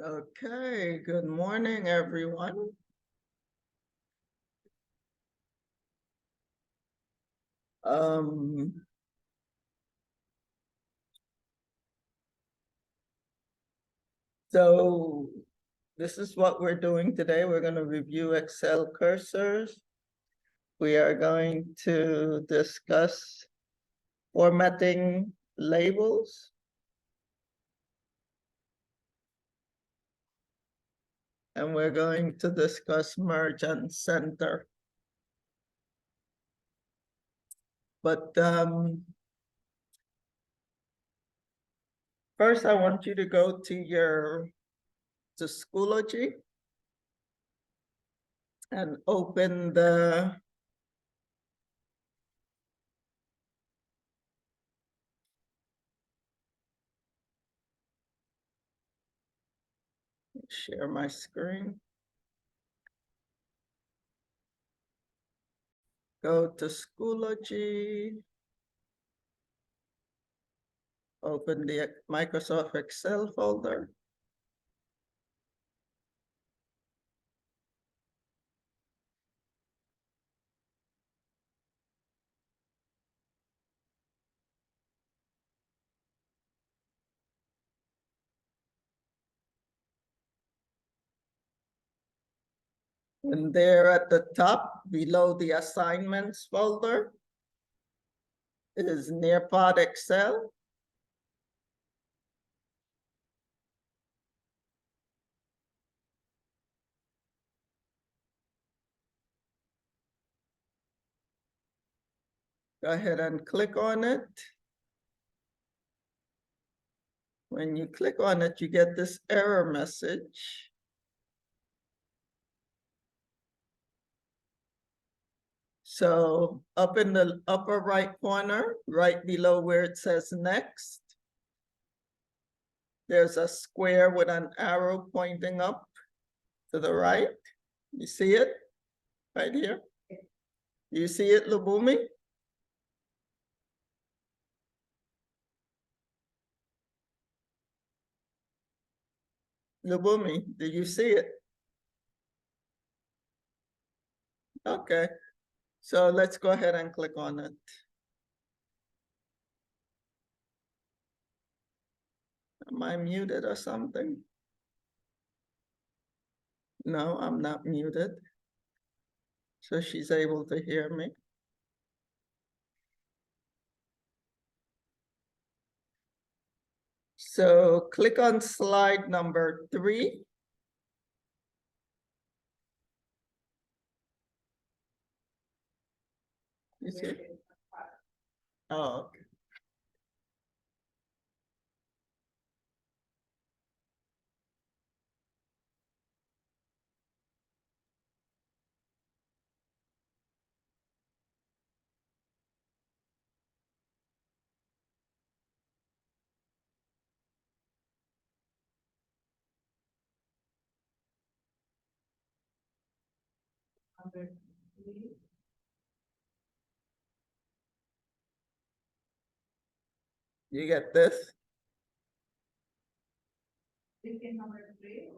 Okay, good morning, everyone. So this is what we're doing today. We're going to review Excel cursors. We are going to discuss formatting labels. And we're going to discuss merge and center. But first, I want you to go to Schoology and open the share my screen. Go to Schoology. Open the Microsoft Excel folder. And there at the top, below the assignments folder, is Nearpod Excel. Go ahead and click on it. When you click on it, you get this error message. So up in the upper right corner, right below where it says next, there's a square with an arrow pointing up to the right. You see it right here? You see it, Lubumi? Lubumi, do you see it? Okay, so let's go ahead and click on it. Am I muted or something? No, I'm not muted. So she's able to hear me. So click on slide number 3. You see it? Oh, okay. You get this? Number 3.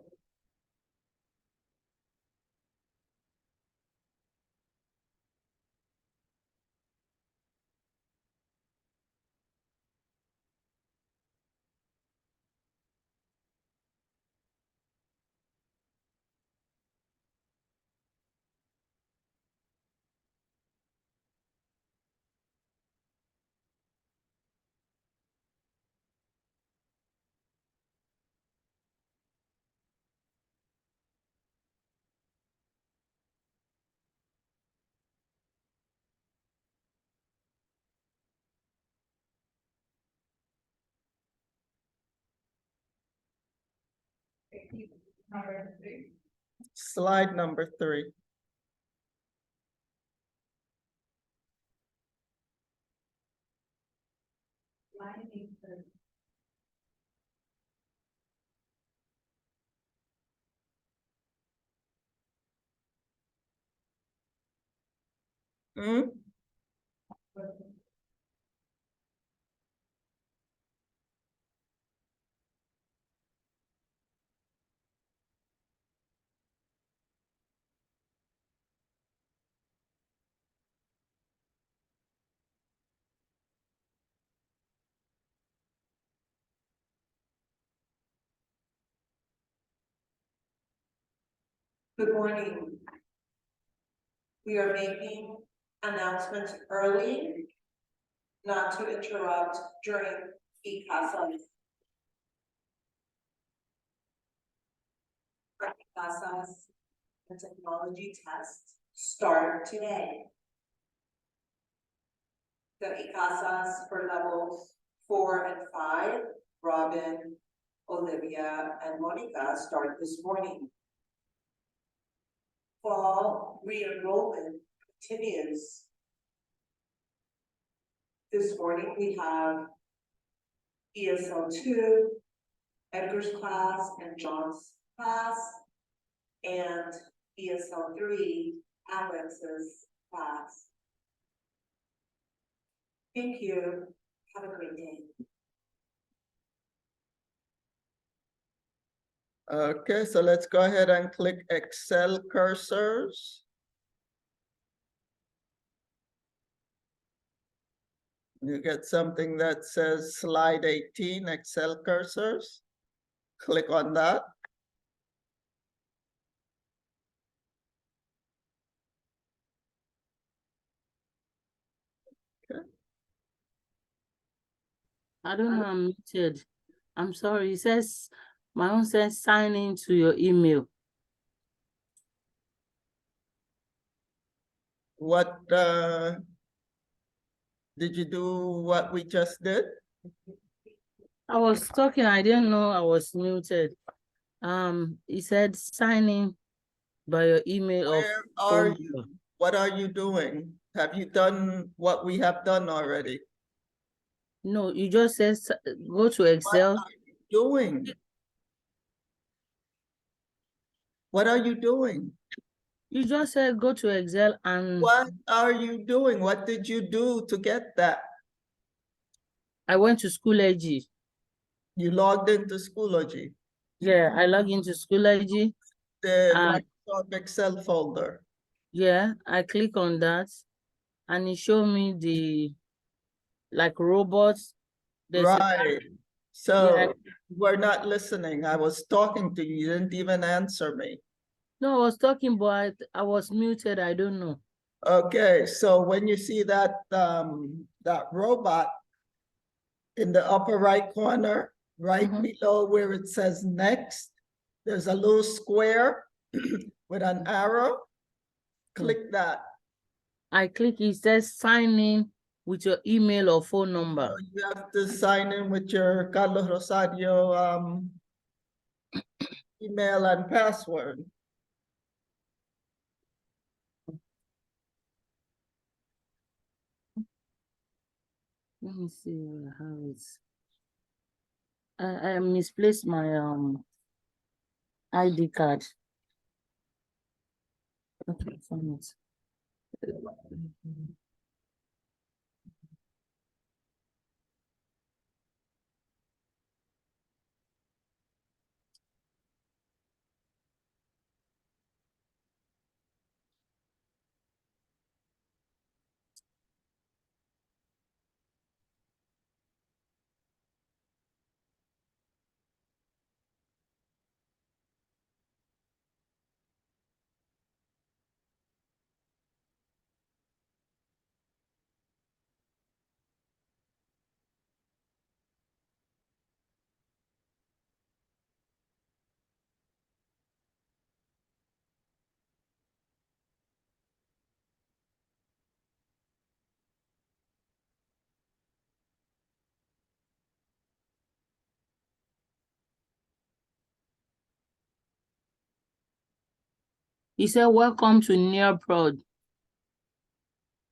Number 3. Slide number 3. Hmm? Good morning. We are making announcements early, not to interrupt during ICASA's and technology tests start today. The ICASAs for levels 4 and 5, Robin, Olivia, and Monica start this morning. Fall re-enrollment continues. This morning we have ESL 2, Edgar's class and John's class, and ESL 3, Alex's class. Thank you. Have a great day. Okay, so let's go ahead and click Excel cursors. You get something that says slide 18, Excel cursors. Click on that. I don't know, I'm muted. I'm sorry, it says, my own says sign in to your email. What, did you do what we just did? I was talking, I didn't know I was muted. It said sign in by your email or Where are phone you? number. What are you doing? Have you done what we have done already? No, you just said go to What Excel. are you doing? What are you doing? You just said go to Excel and What are you doing? What did you do to get that? I went to Schoology. You logged into Schoology, Yeah, I log into Schoology. the Microsoft Excel folder. Yeah, I click on that and it showed me the like robots. There's a Right. So yeah. we're not listening. I was talking to you. You didn't even answer me. No, I was talking, but I was muted. I don't know. Okay, so when you see that that robot in the upper right corner, right below where it says next, there's a little square with an arrow. Click that. I click, it says sign in with your email or phone number. So you have to sign in with your Carlos Rosario email and password. Let me see how it's. I misplaced my ID card. Okay, find it. He said, welcome to Nearprod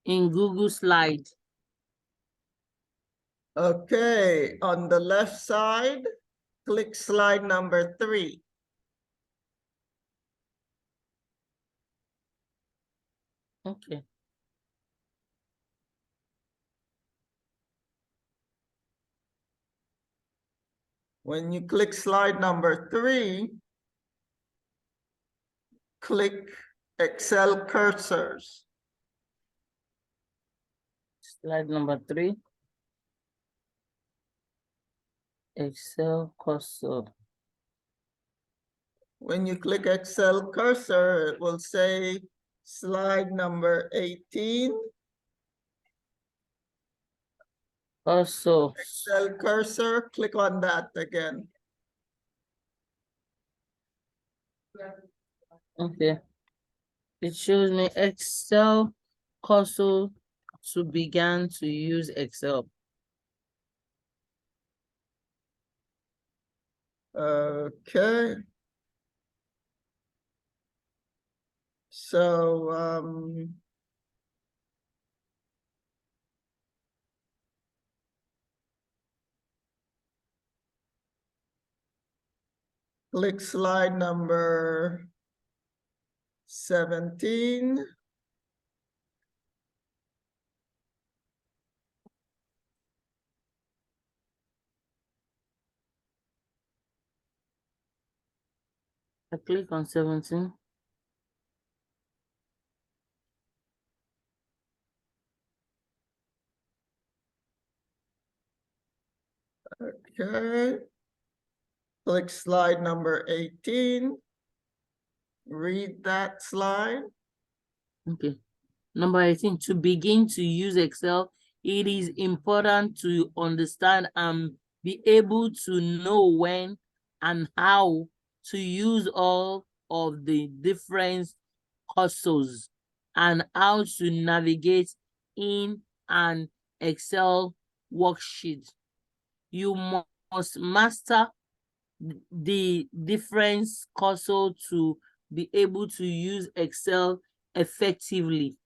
in Google Slide. Okay, on the left side, click slide number 3. Okay. When you click slide number 3, click Excel cursors. Slide number 3. Excel cursor. When you click Excel cursor, it will say slide number 18. Also, Excel cursor, click on that again. okay. It shows me Excel console to begin to use Excel. Okay. So, click slide number 17. I click on 17. Okay. Click slide number 18. Read that slide. Okay. Number 18, to begin to use Excel, it is important to understand and be able to know when and how to use all of the different cursors and how to navigate in an Excel worksheet. You must master the different cursor to be able to use Excel effectively.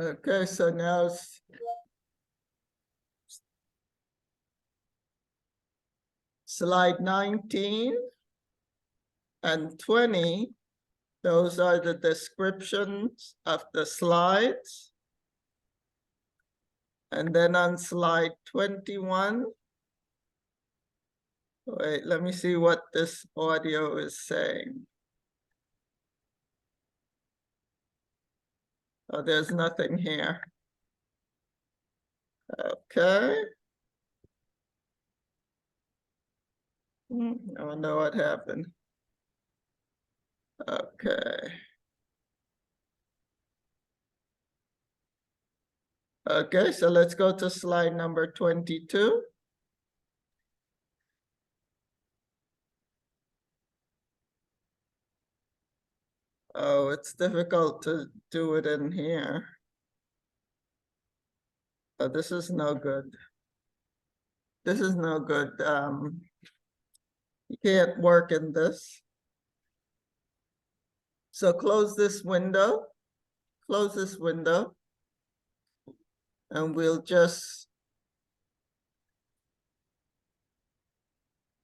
Okay, so now slide 19 and 20, those are the descriptions of the slides. And then on slide 21, wait, let me see what this audio is saying. Oh, there's nothing here. Okay. I wonder what happened. Okay. Okay, so let's go to slide number 22. Oh, it's difficult to do it in here. Oh, this is no good. This is no good. You can't work in this. So close this window, and we'll just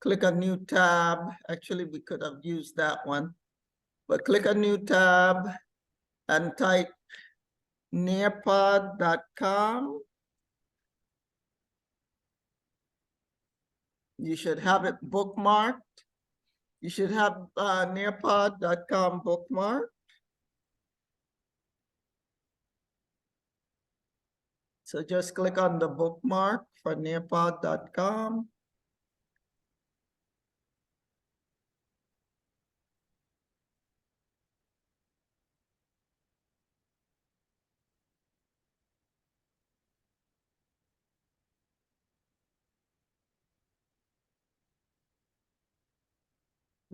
click a new tab. Actually, we could have used that one, but click a new tab and type nearpod.com. You should have it bookmarked. You should have nearpod.com bookmarked. So just click on the bookmark for nearpod.com.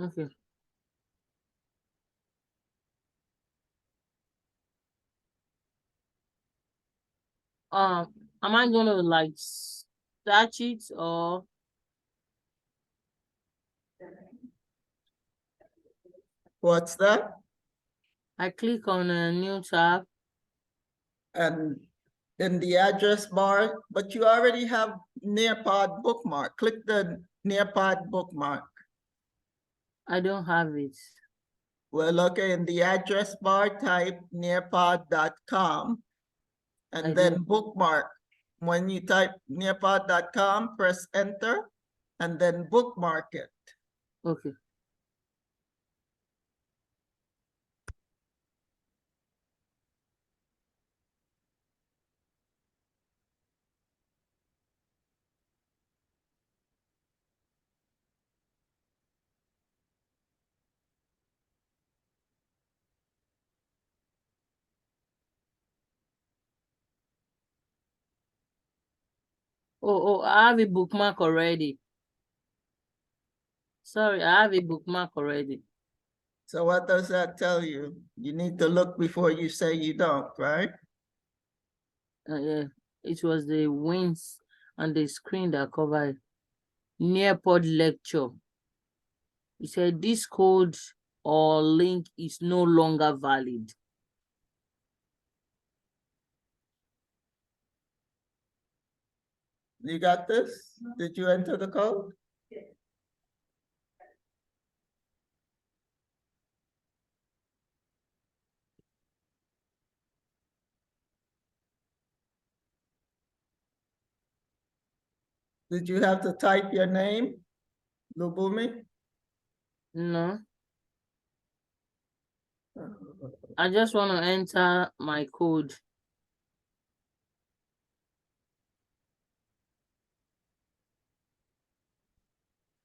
Okay. Am I gonna like search it or What's that? I click on a new tab? And in the address bar, but you already have Nearpod bookmark. Click the Nearpod bookmark. I don't have it. Well, okay, in the address bar, type nearpod.com and then bookmark. When you type nearpod.com, press enter and then bookmark it. Okay. Oh, I have a bookmark already. Sorry, I have a bookmark already. So what does that tell you? You need to look before you say you don't, right? Yeah, it was the wings on the screen that covered Nearpod lecture. He said this code or link is no longer valid. You got this? Did you enter the code? Did you have to type your name, Lubumi? No, I just want to enter my code.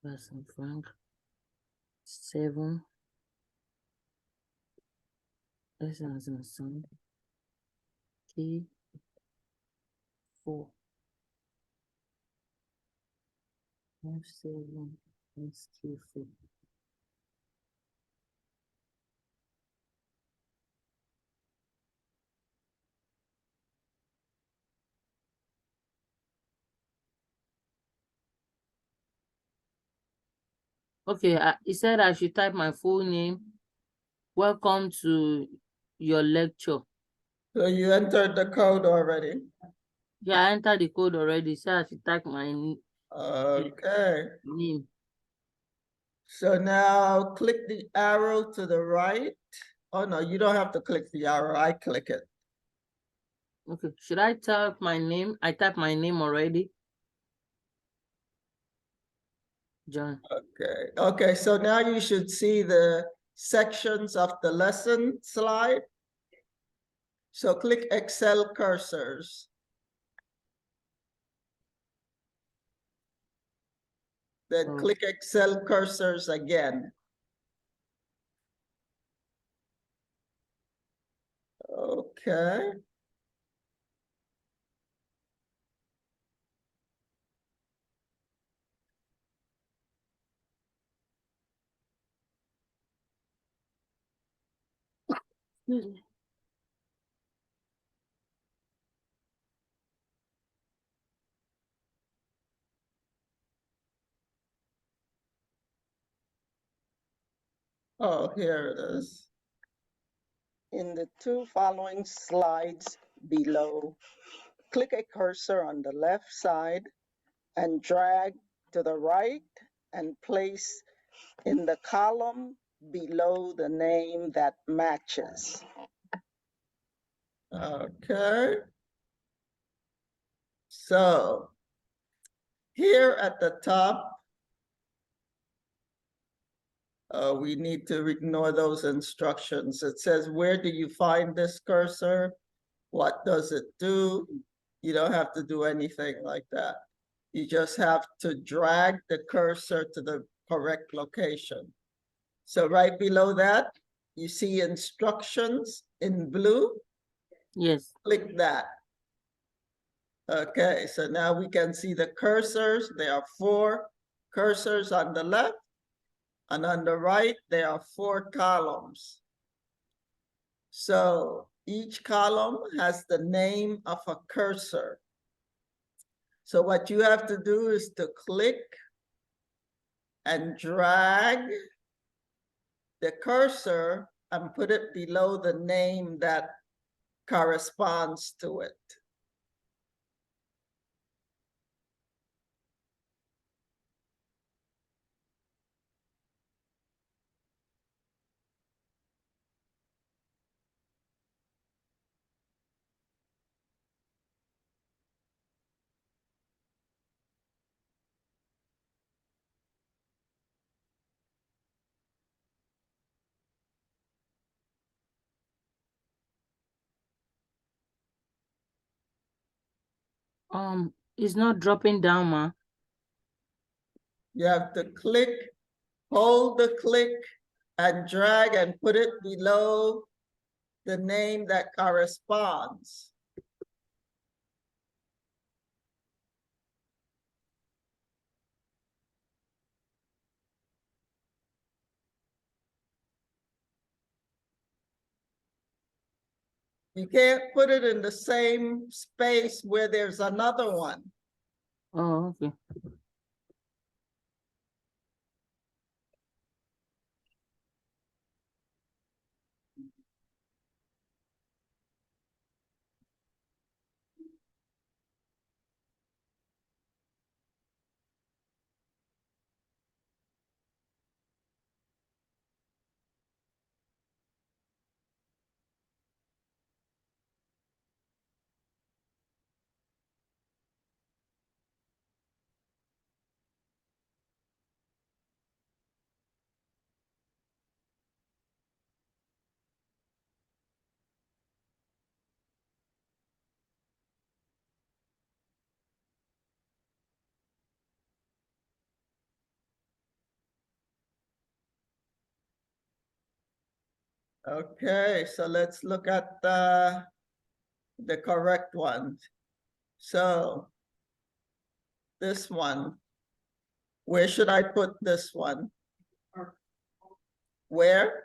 Person Frank 7 S as in son K 4 F7 SK4. Okay, he said I should type my full name. Welcome to your lecture. So you entered the code already? Yeah, I entered the code already. So I should type my Okay. name. So now click the arrow to the right. Oh no, you don't have to click the arrow. I click it. Okay, should I type my name? I type my name already. John. Okay. Okay, so now you should see the sections of the lesson slide. So click Excel cursors. Then Oh. click Excel cursors again. Okay. Excuse me. Oh, here it is. In the two following slides below, click a cursor on the left side and drag to the right and place in the column below the name that matches. Okay. So here at the top, we need to ignore those instructions. It says, where do you find this cursor? What does it do? You don't have to do anything like that. You just have to drag the cursor to the correct location. So right below that, you see instructions in blue. Yes. Click that. Okay, so now we can see the cursors. There are 4 cursors on the left, and on the right, there are 4 columns. So each column has the name of a cursor. So what you have to do is to click and drag the cursor and put it below the name that corresponds to it. It's not dropping down, ma. You have to click, hold the click, and drag and put it below the name that corresponds. You can't put it in the same space where there's another one. Oh, okay. Okay, so let's look at the correct ones. So this one, where should I put this one? Where?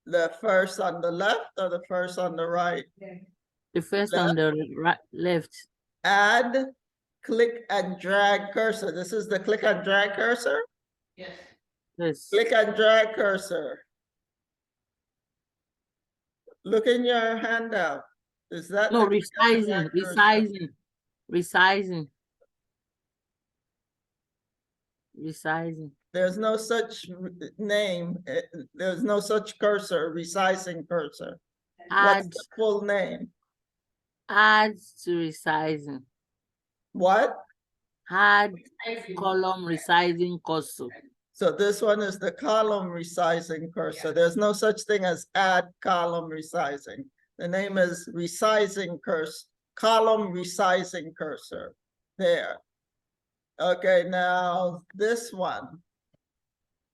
The first on the left or the first on the right? The first on the right, left. Add, click and drag cursor. This is the click and drag cursor? Yes. Click and drag cursor. Look in your handout. Is that? No, the click and drag resizing, cursor? resizing. Resizing. There's no such name. There's no such cursor, resizing cursor. What's Add, the full name? add to resizing. What? Add column resizing cursor. So this one is the column resizing cursor. There's no such thing as add column resizing. The name is resizing cursor, column resizing cursor. There. Okay, now this one.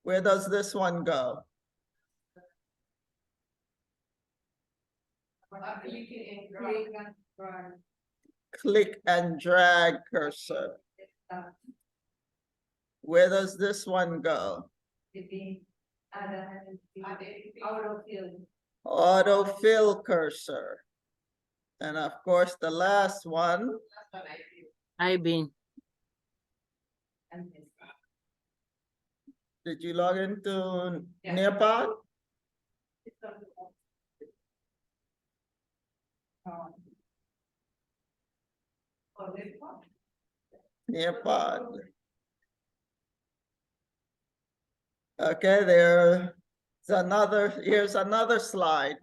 Where does this one go? Click and drag cursor. Where does this one go? Autofill cursor. And of course, the last one, I been. did you log into Nearpod? Nearpod. Okay, here's another slide.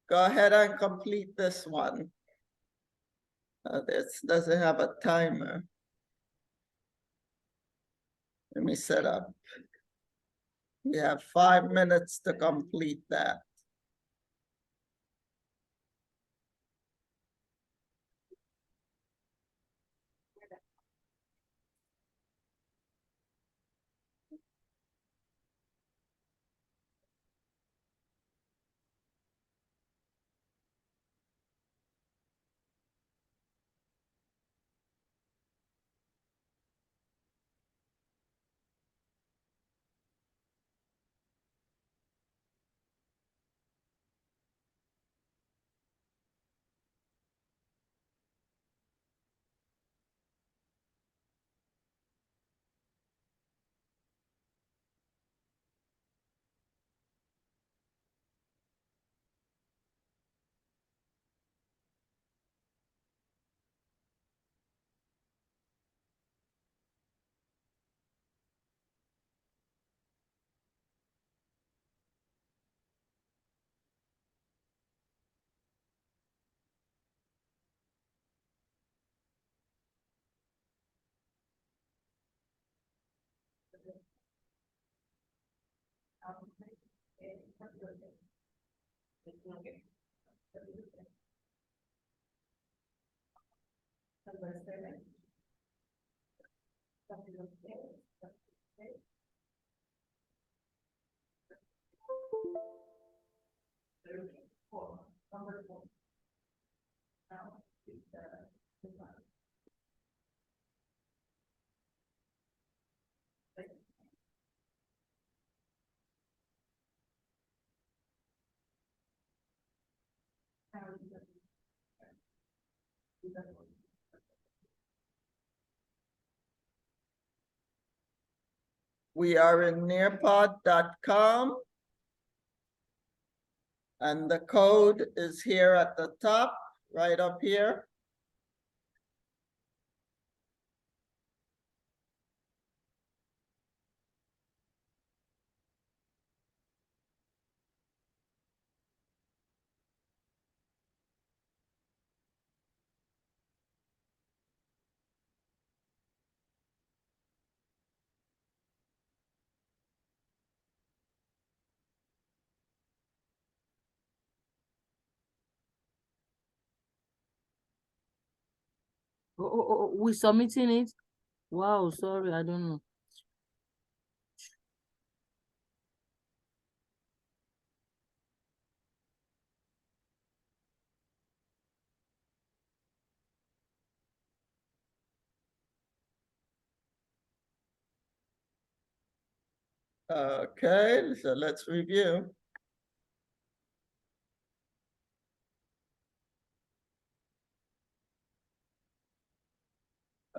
Go ahead and complete this one. This doesn't have a timer. Let me set up. You have 5 minutes to complete that. We are in nearpod.com. And the code is here at the top, right up here. We submitting it? Wow, sorry, I don't know. Okay, so let's review.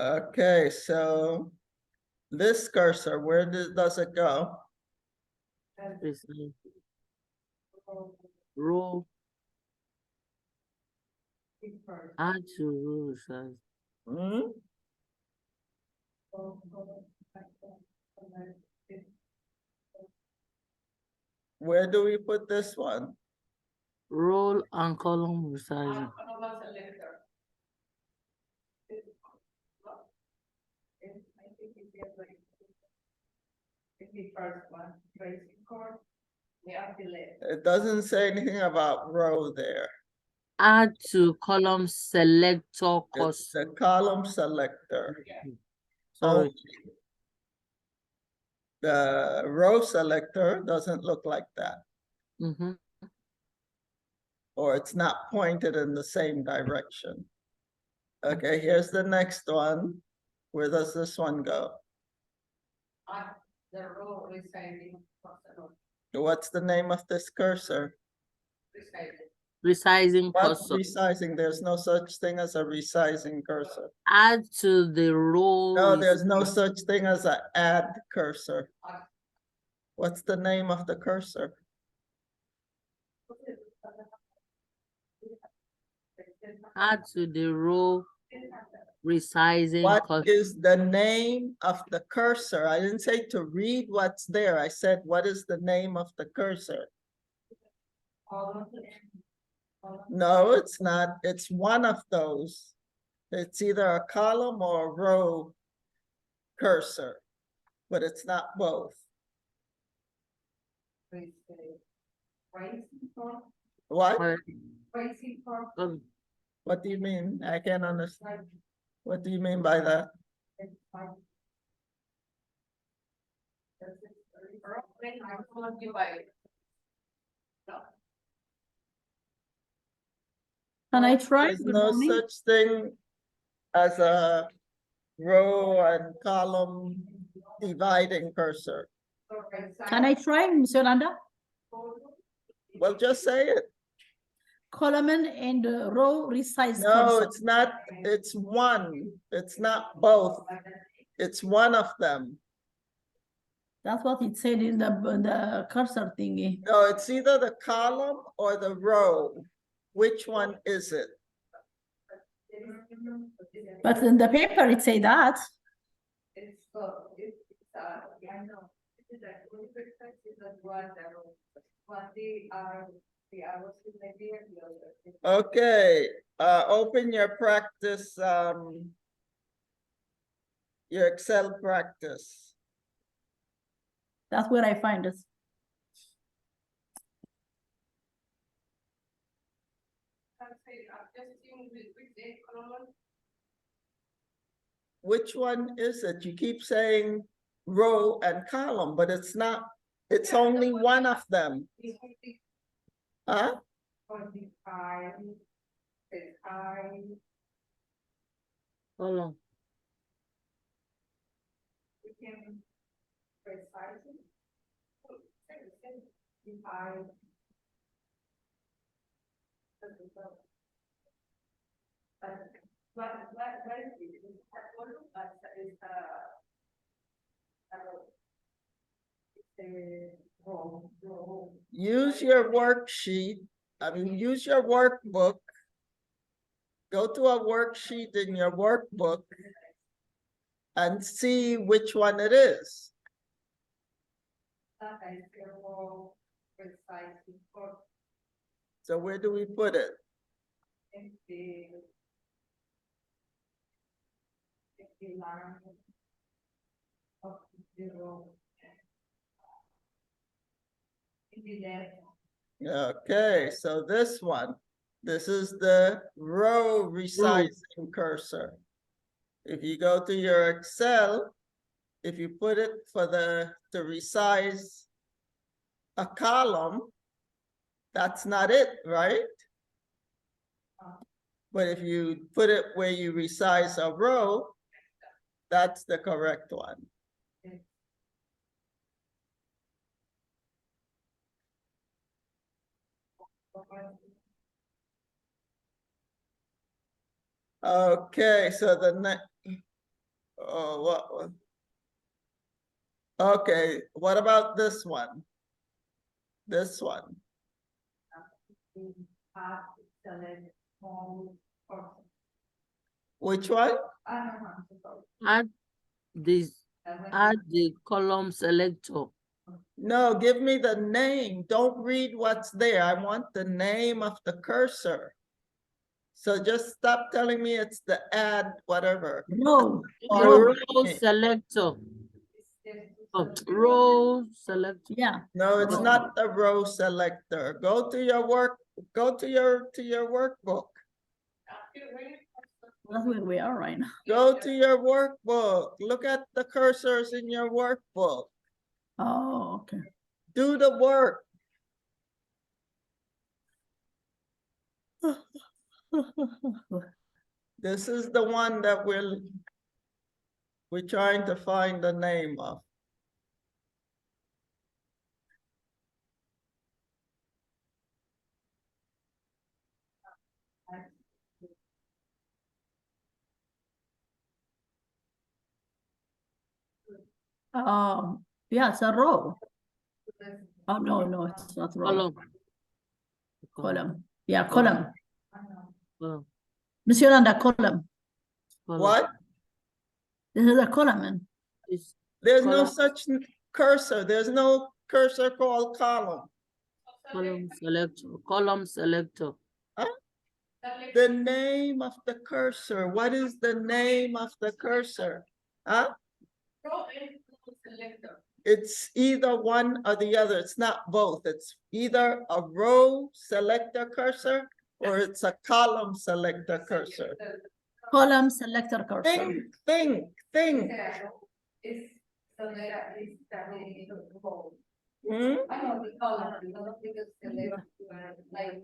Okay, so this cursor, where does it go? It's row. Add to row size. Hmm? Where do we put this one? Row and column resizing. It doesn't say anything about row there. Add to column selector It's cost. the column selector. Sorry. The row selector doesn't look like that, Mm-hmm. or it's not pointed in the same direction. Okay, here's the next one. Where does this one go? The row resizing. What's the name of this cursor? Resizing What cursor. resizing? There's no such thing as a resizing cursor. Add to the row. No, there's no such thing as an add cursor. What's the name of the cursor? Add to the row resizing What cursor. is the name of the cursor? I didn't say to read what's there. I said, what is the name of the cursor? No, it's not. It's one of those. It's either a column or a row cursor, but it's not both. What? Um, What do you mean? I can't understand. What do you mean by that? Can I try? There's Good no morning. such thing as a row and column dividing cursor. Can I try, Monsieur Landa? Well, just say it. Column and row resize No, cursor. it's not. It's one. It's not both. It's one of them. That's what it said in the cursor thingy. No, it's either the column or the row. Which one is it? But in the paper, it say that. Okay, open your practice, your Excel practice. That's where I find it. Which one is it? You keep saying row and column, but it's not, it's only one of them. Huh? hold on. Use your worksheet, use your workbook. Go to a worksheet in your workbook and see which one it is. So where do we put it? Okay, so this one, this is the row resizing cursor. If you go to your Excel, if you put it to resize a column, that's not it, right? But if you put it where you resize a row, that's the correct one. Okay, so the next, oh, what? Okay, what about this one? This one. Which one? Add this, add the column selector. No, give me the name. Don't read what's there. I want the name of the cursor. So just stop telling me it's the add whatever. No, The row. row selector. Oh, row selector. Yeah, No, it's Row. not the row selector. Go to your workbook. that's where we are right now. Go to your workbook. Look at the cursors in your workbook. Oh, okay. Do the work. This is the one that we're trying to find the name of. Yeah, it's a row. Oh, no, it's not row. Column. Column. Yeah, Column. column. Monsieur Landa, column. Column. What? This is a column. It's There's no column. such cursor. There's no cursor called column. Column selector. Column selector. The name of the cursor. What is the name of the cursor? Huh? It's either one or the other. It's not both. It's either a row selector cursor or it's a column selector cursor. Column selector cursor. Think. Hmm? I know the column, because the label, like,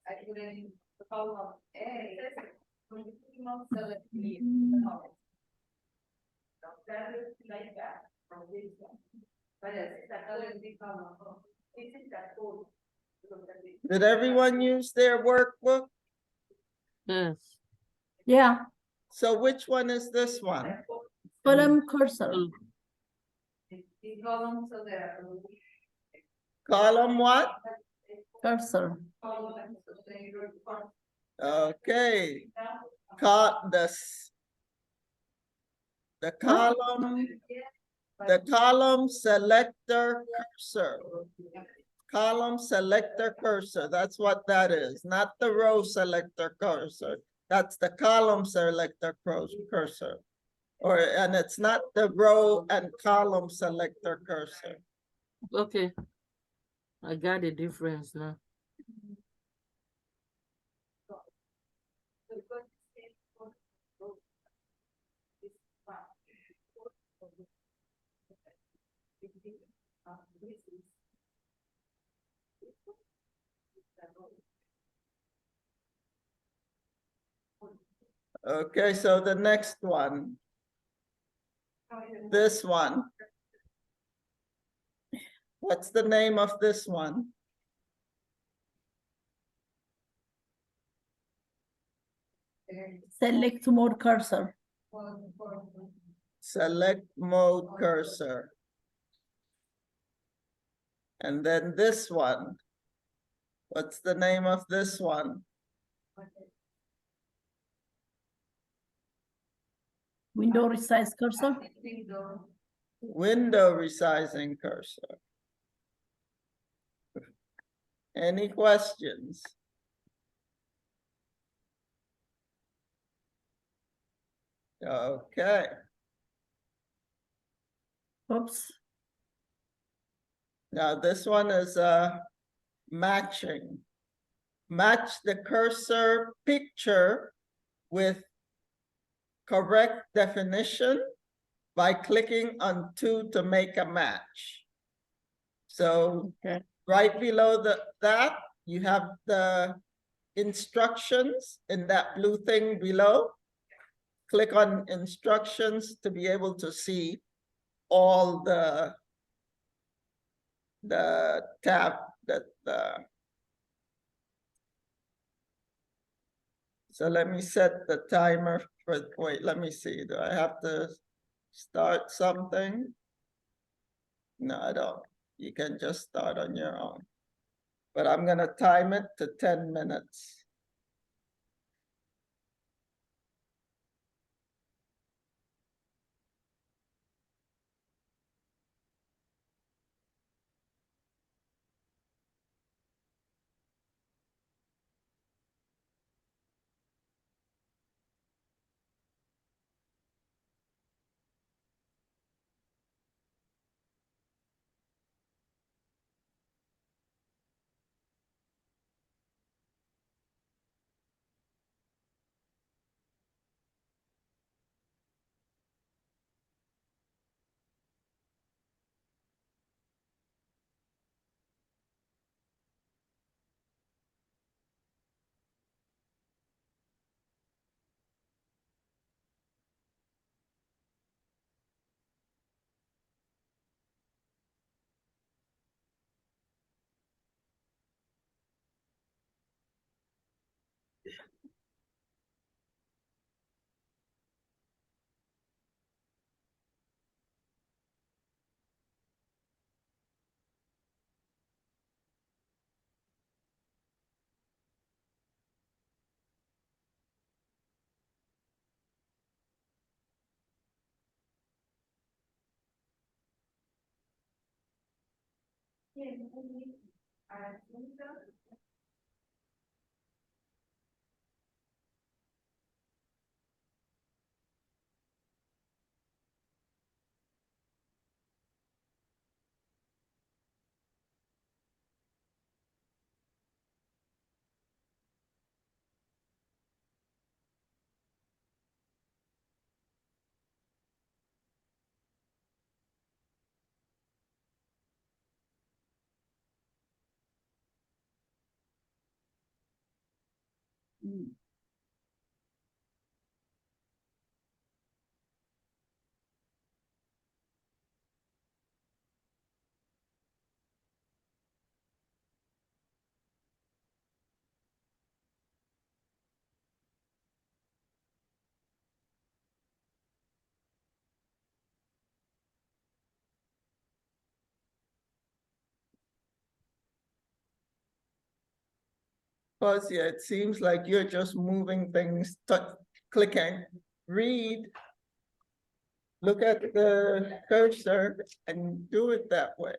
I put it in the column A, when you not select the column. That is like that from this one. But it's that color in the column, this is that code. Did everyone use their workbook? Yes. Yeah, So which one is this one? column cursor. The column, so there. Column what? Cursor. Okay. The column selector cursor. Column selector cursor, that's what that is, not the row selector cursor. That's the column selector cursor. And it's not the row and column selector cursor. Okay. I got the difference now. Okay, so the next one. This one. What's the name of this one? Select more cursor. Select mode cursor. And then this one. What's the name of this one? Window resize cursor. Window resizing cursor. Any questions? Okay, Oops. now this one is matching. Match the cursor picture with correct definition by clicking on 2 to make a match. So Okay. right below that, you have the instructions in that blue thing below. Click on instructions to be able to see all the tab that so let me set the timer for, wait, let me see, do I have to start something? No, I don't. You can just start on your own. But I'm gonna time it to 10 minutes. Mm. Plus, yeah, it seems like you're just moving things, clicking, read. Look at the cursor and do it that way.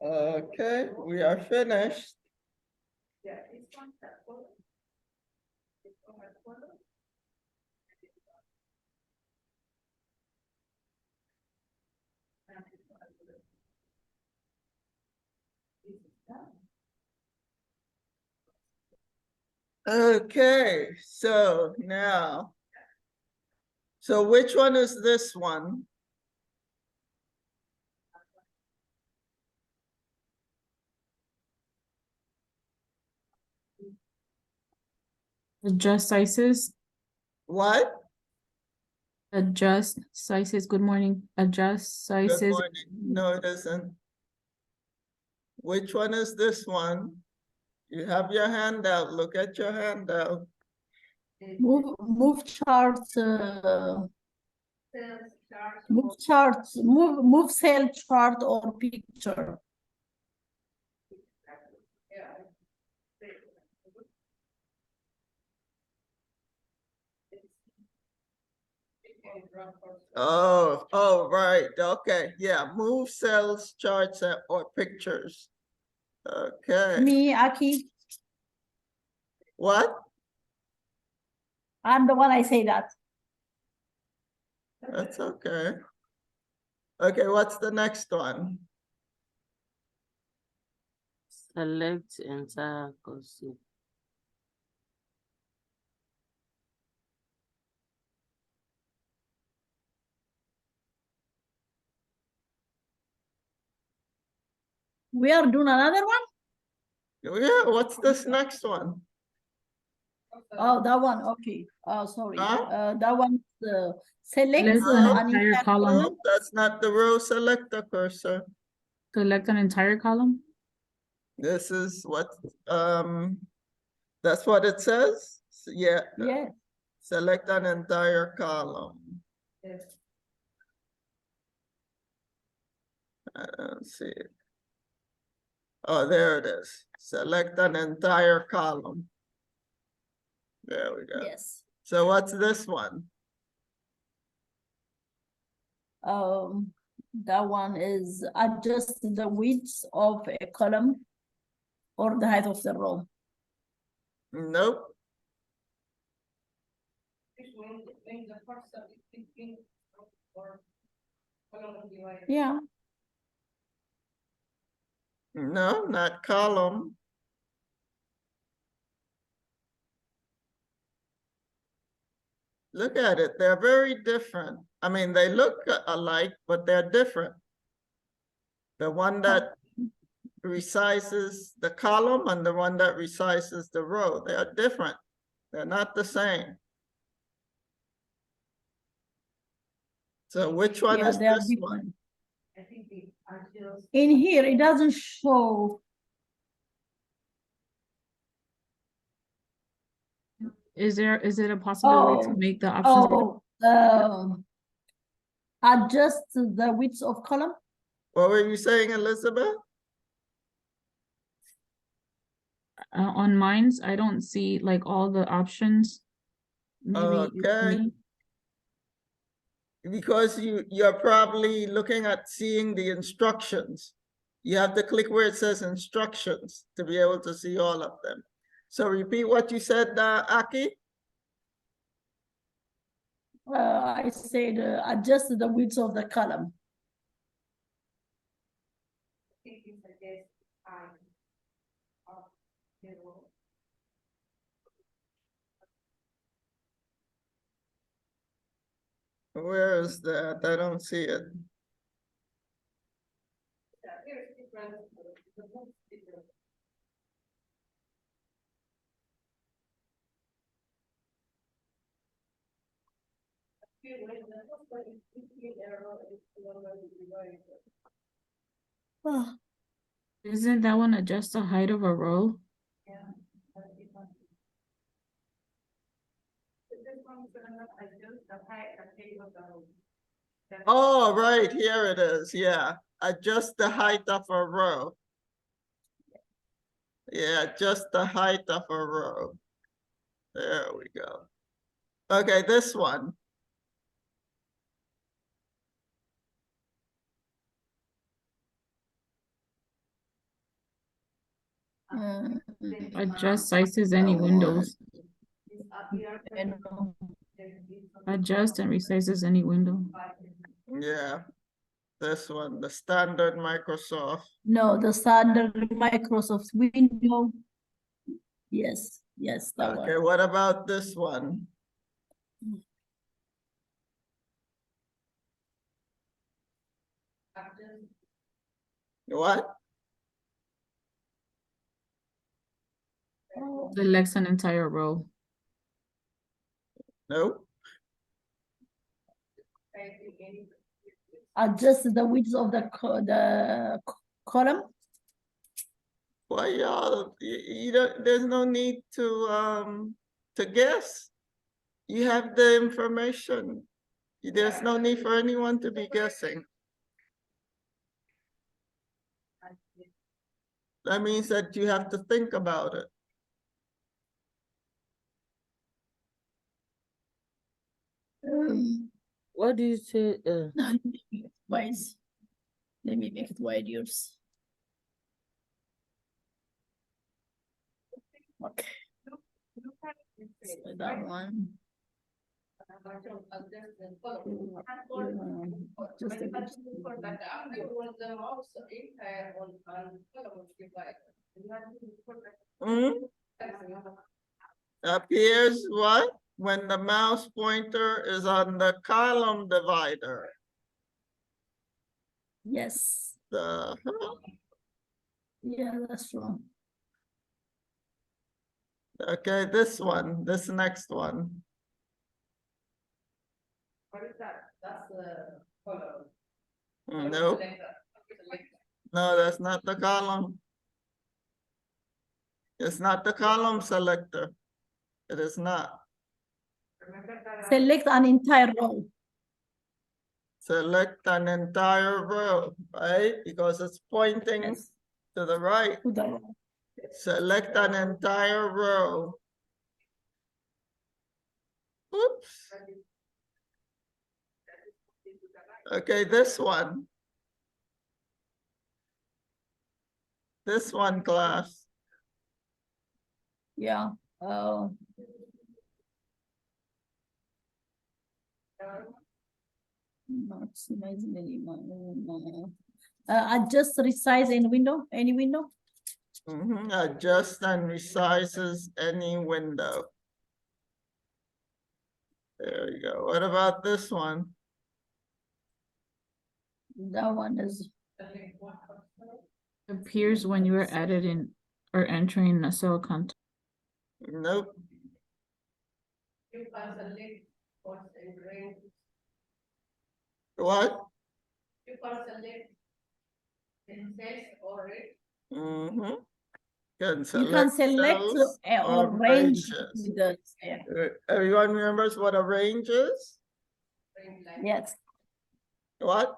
Okay, we are finished. Yeah, it's one that photo. It's on my photo. Okay, so now. So which one is this one? Adjust sizes, What? adjust sizes, good morning, adjust Good sizes. morning. No, it isn't. Which one is this one? You have your handout. Look at your handout. Move charts, Sales chart. move cell chart or picture. Yeah. Oh, right. Okay, yeah. Move cells, charts, or pictures. Okay. Me, Aki, What? I'm the one I say that. That's okay. Okay, what's the next one? Select entire cursor. We are doing another one? Yeah, what's this next one? Oh, that one, okay. Oh, sorry. Huh? That one, select Select No. an an entire entire column, No, that's not the row selector cursor. select an entire column. This is what, that's what it says? Yeah, Yeah, select an entire column. I don't see it. Oh, there it is. Select an entire column. There we go. yes. So what's this one? That one is adjust the width of a column or the height of the row. Nope. Yeah, No, not column. Look at it, they're very different. I mean, they look alike, but they're different. The one that resizes the column and the one that resizes the row, they are different. They're not the same. So which one yeah, is they are this one? different. I think the adjust. In here, it doesn't show. Is it a possibility to Oh, make the options adjust the width of column. What were you saying, Elizabeth? on mines? I don't see like all the options. Maybe it's Okay. me. Because you're probably looking at seeing the instructions. You have to click where it says instructions to be able to see all of them. So repeat what you said, Aki. I said adjust the width of the column. I think you suggest Where is that? I don't see it. here's different, the book different. Ah, Isn't that one adjust the height of a row? Oh, right, here it is, yeah. Adjust the height of a row. Yeah, just the height of a row. There we go. Okay, this one. Mm, Adjust sizes, any that windows. I know. Adjust and resizes any window. Yeah, this one, the standard Microsoft. No, the standard Microsoft window. Yes, yes, that Okay, one. what about this one? What? Oh, Selects an entire row. Nope. adjust the width of the column. Why y'all, you don't, there's no need to guess. You have the information. There's no need for anyone to be guessing. That means that you have to think about it. What do you say? Wide. Let me make it wide yours. Okay. So that one. Just a bit. Hmm? Appears what? When the mouse pointer is on the column divider. Yes. The Yeah, that's wrong. okay, this one, this next one. What is that? That's the column. Nope, no, that's not the column. It's not the column selector. It is not. Select an entire row. Select an entire row, right? Because it's pointing Yes. to the right. To the row. Select an entire row. Oops. Okay, this one. This one, class. Yeah. Not amazing anymore. Adjust resize in window, any window. Adjust and resizes any window. There you go. What about this one? That one is Appears when you are editing or entering a cell content. Nope. What? Mm-hmm. you can select cells or range ranges. with the yeah. Everyone remembers what a range is? Yes. What?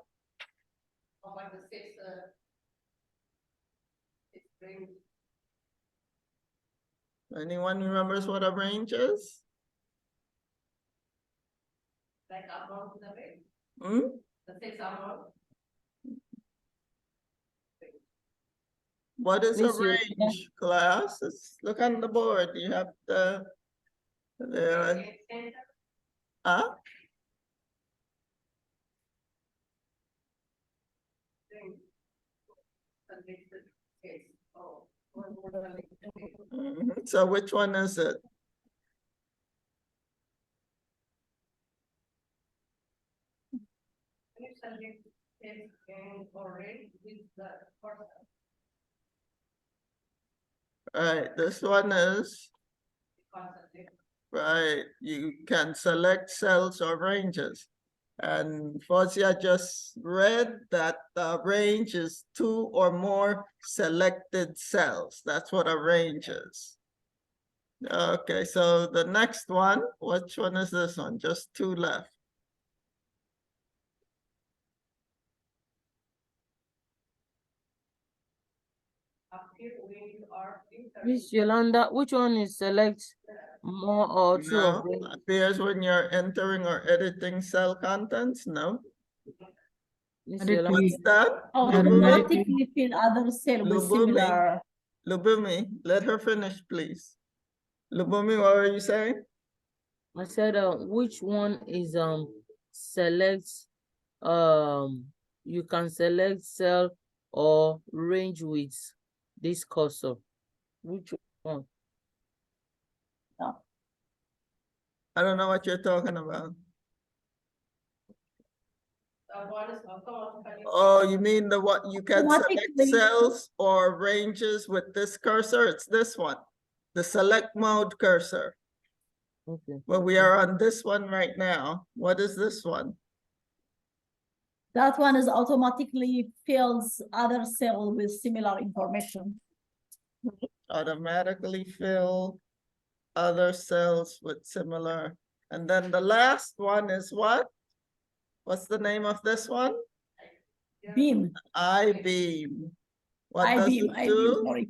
Anyone remembers what a range is? Like above the range, Hmm? the 6 above. What is a Please use- range, class? Look on the board. You have the huh? So which one is it? Right, this one is, right, you can select cells or ranges. And Fozia just read that the range is 2 or more selected cells. That's what a range is. Okay, so the next one, which one is this one? Just 2 left. appear when you are Miss Yolanda, which one is select more or two of No, them? appears when you're entering or editing cell contents, no. Miss Edit Yolanda, What's that? Automatically fill other cell with Lubumi. similar. Lubumi, let her finish, please. Lubumi, what were you saying? I said, which one is select you can select cell or range with this cursor. Which one? I don't know what you're talking about. one is automatically. Oh, you mean the what you can select Automatically. cells or ranges with this cursor? It's this one, the select mode cursor. Okay. Well, we are on this one right now. What is this one? That one is automatically fills other cell with similar information. Automatically fill other cells with similar. And then the last one is what? What's the name of this one? Beam, I-beam. What does I-beam, it do? sorry.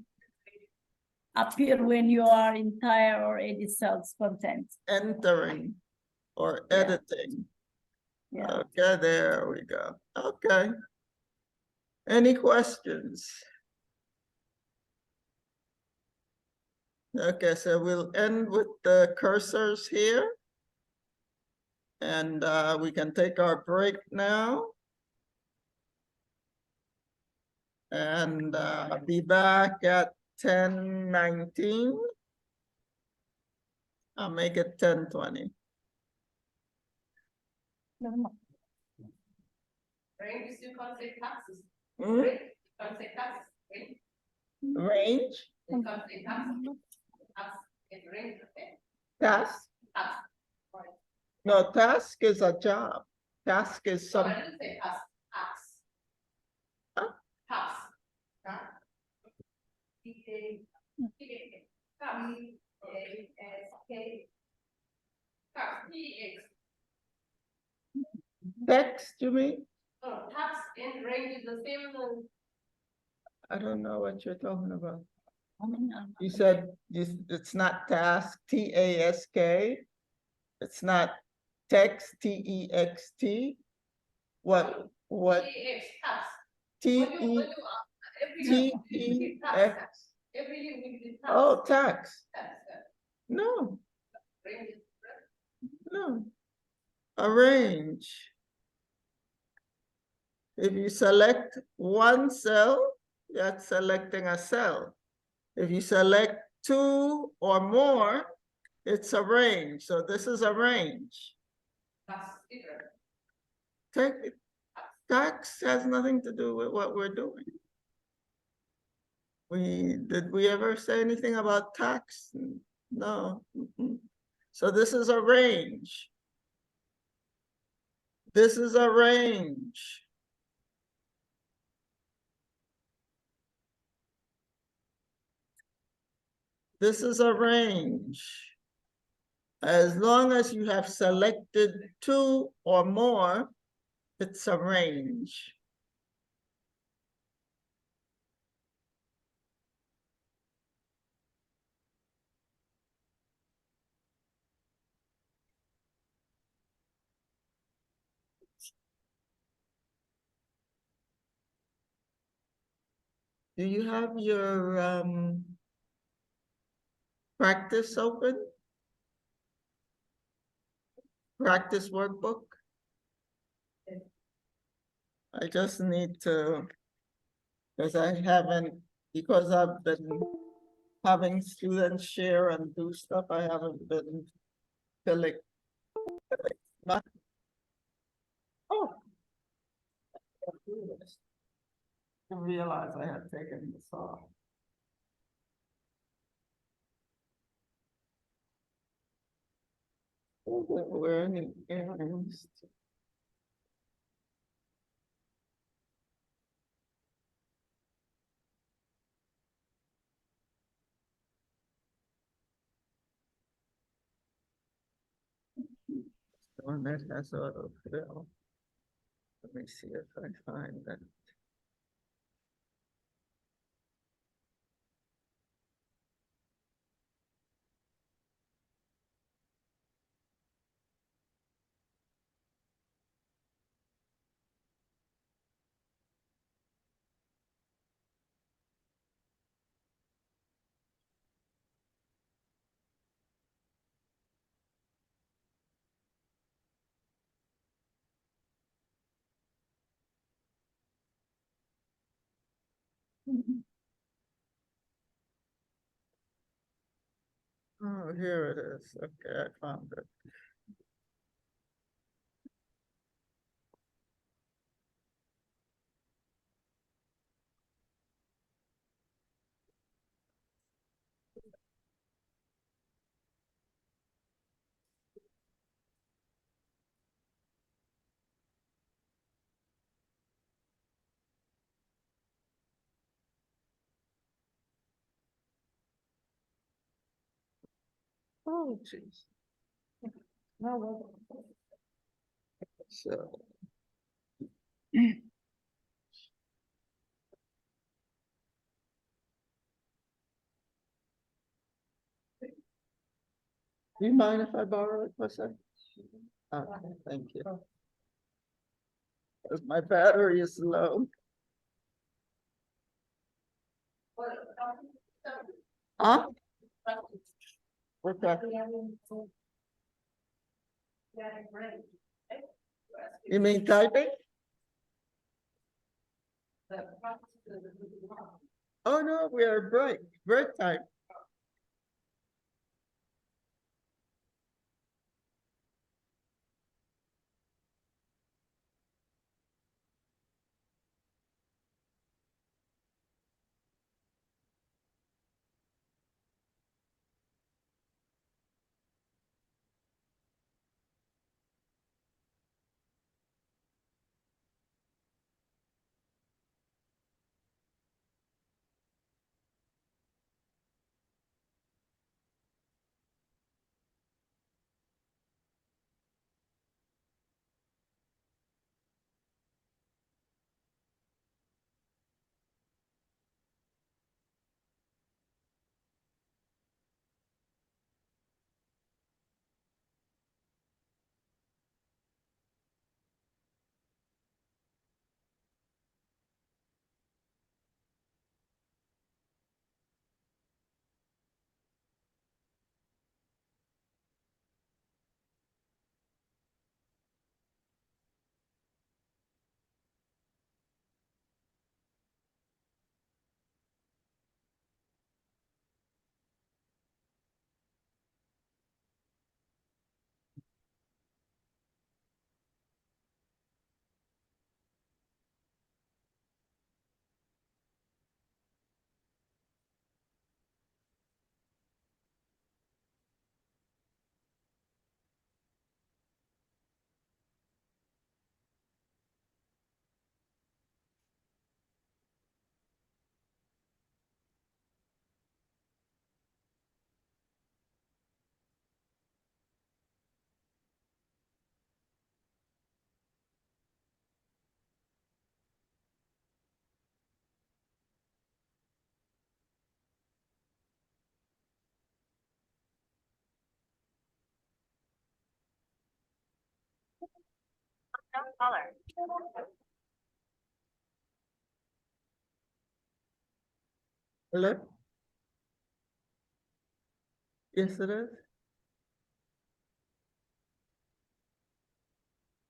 Appear when you are entire or edit cells content. Entering or Yeah. editing. Yeah. Okay, there we go. Okay. Any questions? Okay, so we'll end with the cursors here. And we can take our break now. And be back at 10:19. I'll make it 10:20. Range is you can't say taxes. Hmm? Range, you can't say taxes. Range, Range, you can't say taxes. Tax, it's range, okay? task. Tax. Right. No, task is a job. Task is So I some, didn't say tax, tax. Huh? Tax. Tax. T-A, T-A, tax. T-A-S-K. Tax, T-X. text, you mean? Oh, tax and range is the same. I don't know what you're talking about. How many You said it's not task, T-A-S-K. It's not text, T-E-X-T. What, T-A-X, tax. When you, every year, we tax, T-E-X? tax. Every year we do tax. Oh, tax. Tax, No, range is no. Arrange. If you select one cell, that's selecting a cell. If you select two or more, it's a range. So this is a range. tax different. Tax has nothing to do with what we're doing. Did we ever say anything about tax? No. Mm-mm. So this is a range. This is a range. This is a range. As long as you have selected two or more, it's a range. Do you have your practice open? Practice workbook? I just need to, because I've been having students share and do stuff, I haven't been filling. Oh. I realized I had taken this off. Wearing earrings. One that has autofill. Let me see if I find that. Oh, here it is. Okay, I found it. Oh, jeez. So. Do you mind if I borrow it for a second? Okay, thank you. 'Cause my battery is low. Huh? Okay. You mean typing? Oh, no, we are break time. Hello? Yes, it is.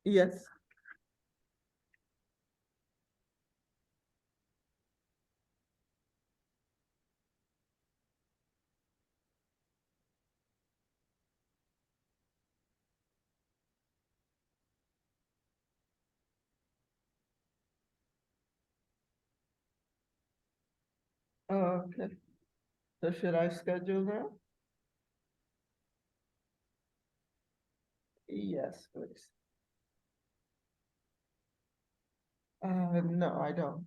Yes. Oh, okay. So should I schedule that? Yes, please. No, I don't.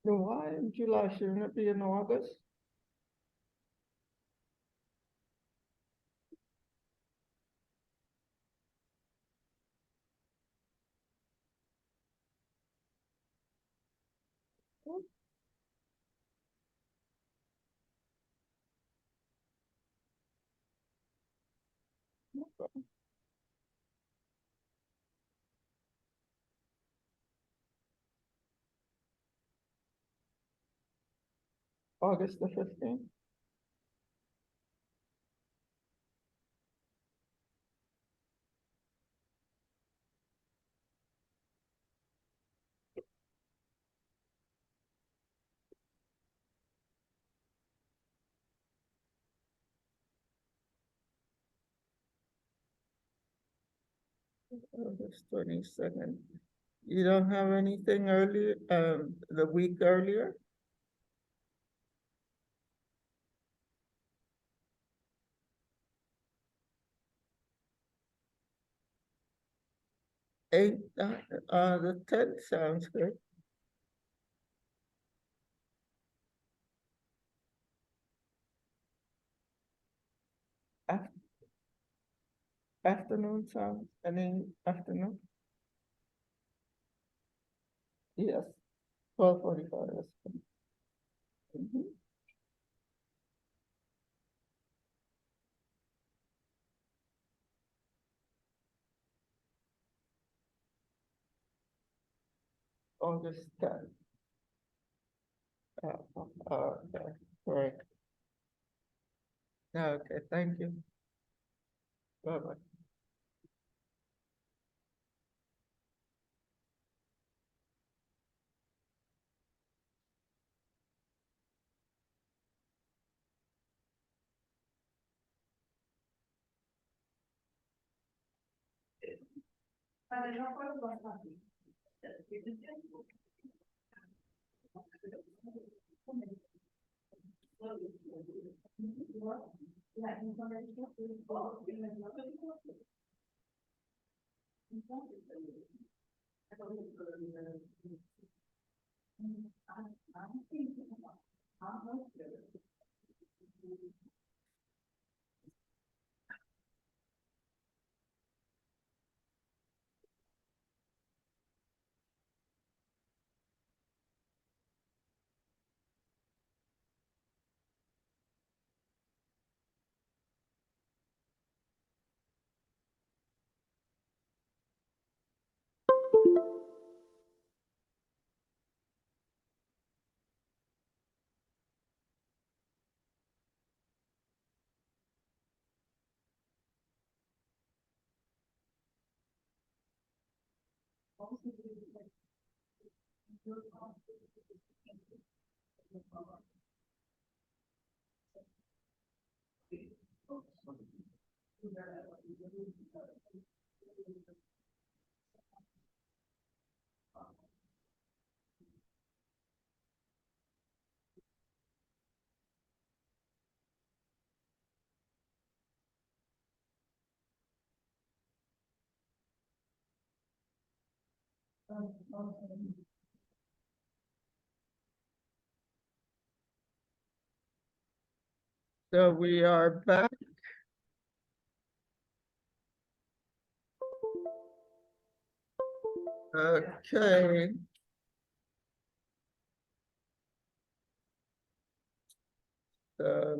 Then why in July? Shouldn't it be in August? August the 15th. August 22nd. You don't have anything early, the week earlier? The 10th sounds good. Af- Afternoon sounds, any afternoon? Yes, 12:45. That's good. Mhm. August 10th. Okay, correct. Okay, thank you. Bye-bye. So we are back. Okay. So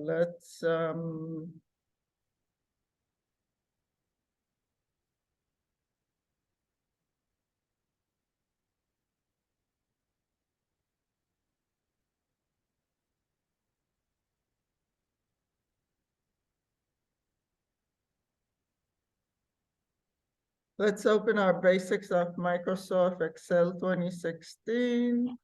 let's open our basics of Microsoft Excel 2016.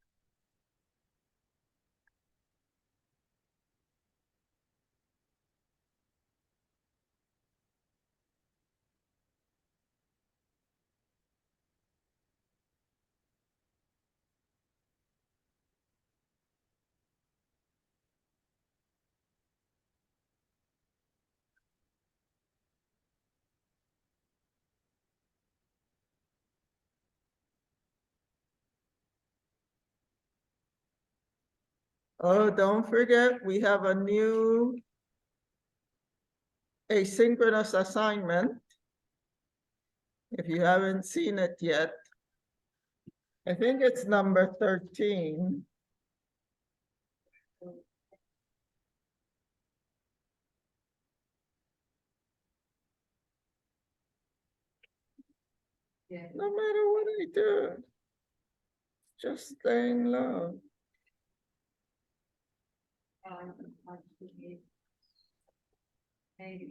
Oh, don't forget, we have a new asynchronous assignment. If you haven't seen it yet, I think it's number 13. Yeah. No matter what I do, just staying low. Maybe.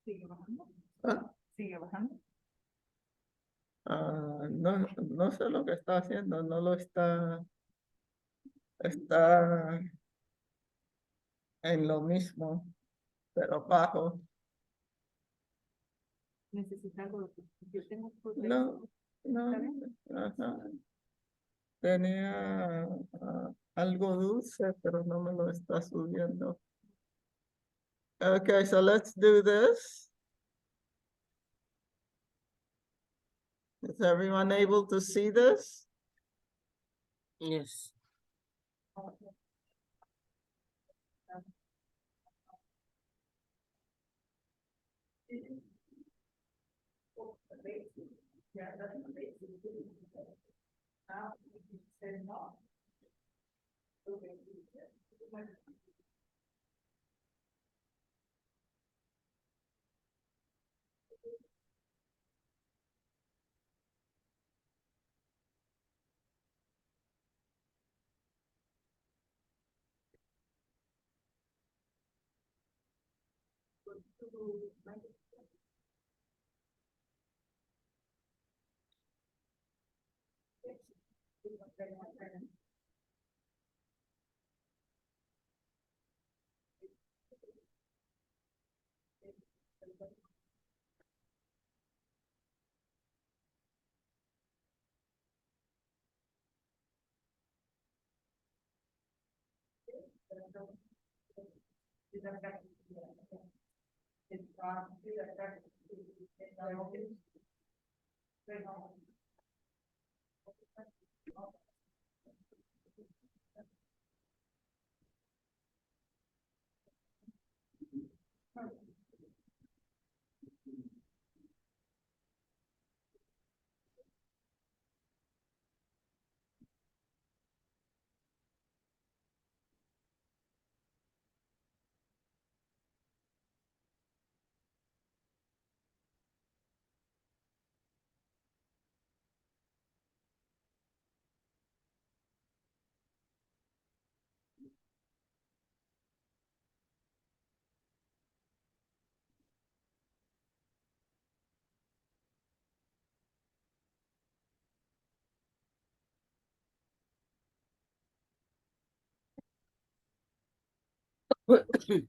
Sigue bajando. Ah, Sigue bajando. no, no sé lo que está haciendo, no lo está en lo mismo, pero bajo. Necesita algo de yo tengo No, no, ajá. Tenía algo dulce, pero no me lo está subiendo. Okay, so let's do this. Is everyone able to see this? Yes. Yeah, that's now you said no. Okay.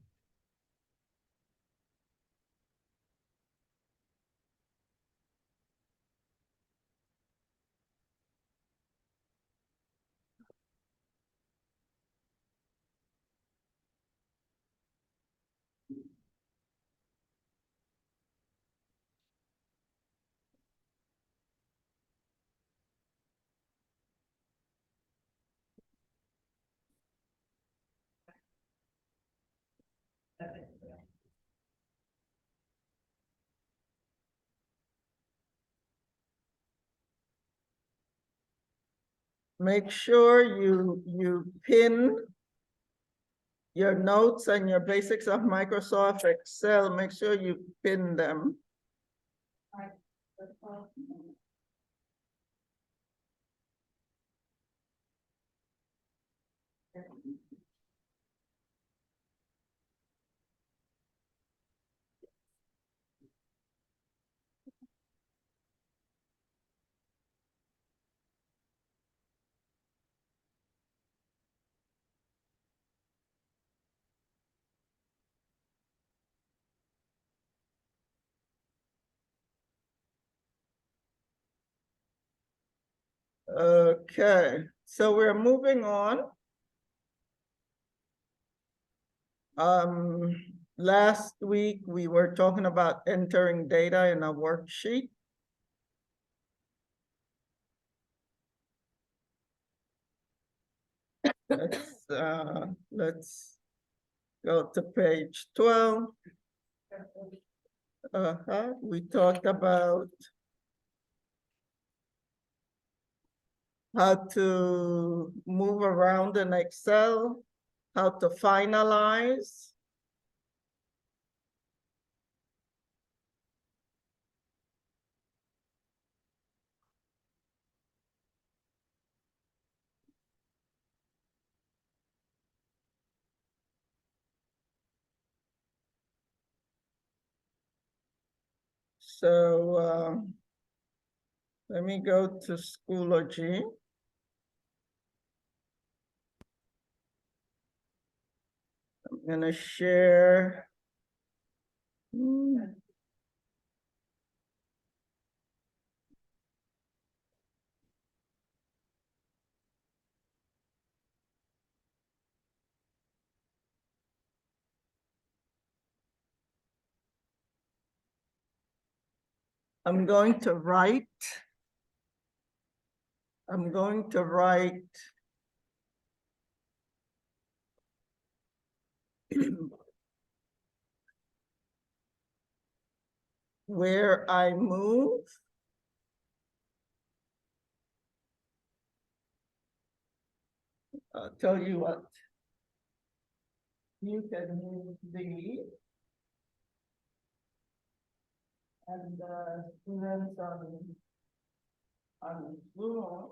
Make sure you pin your notes and your basics of Microsoft Excel. Make sure you pin them. Okay, so we're moving on. last week we were talking about entering data in a worksheet. Let's go to page 12. We talked about how to move around in Excel, how to finalize. So let me go to Schoology. I'm gonna share. I'm going to write where I move. I'll tell you what. You can move the and students on Zoom.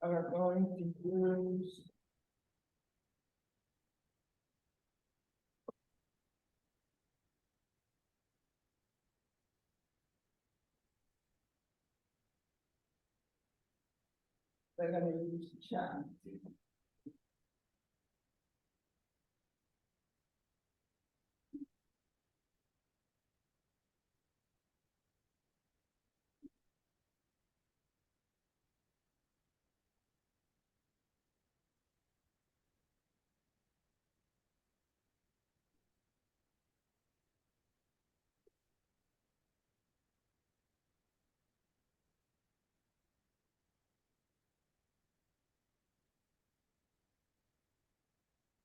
Are going to use they're gonna use chat.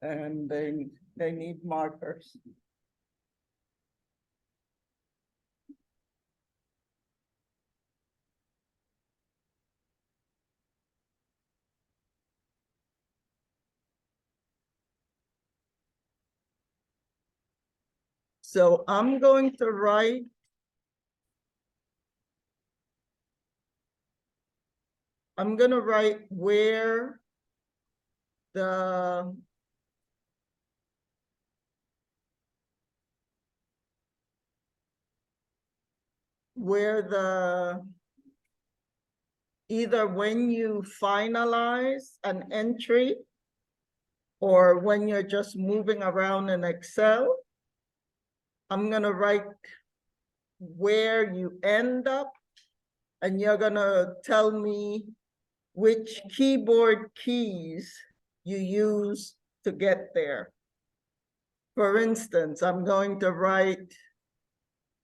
And they need markers. So I'm going to write where the either when you finalize an entry or when you're just moving around in Excel, I'm gonna write where you end up, and you're gonna tell me which keyboard keys you use to get there. For instance, I'm going to write,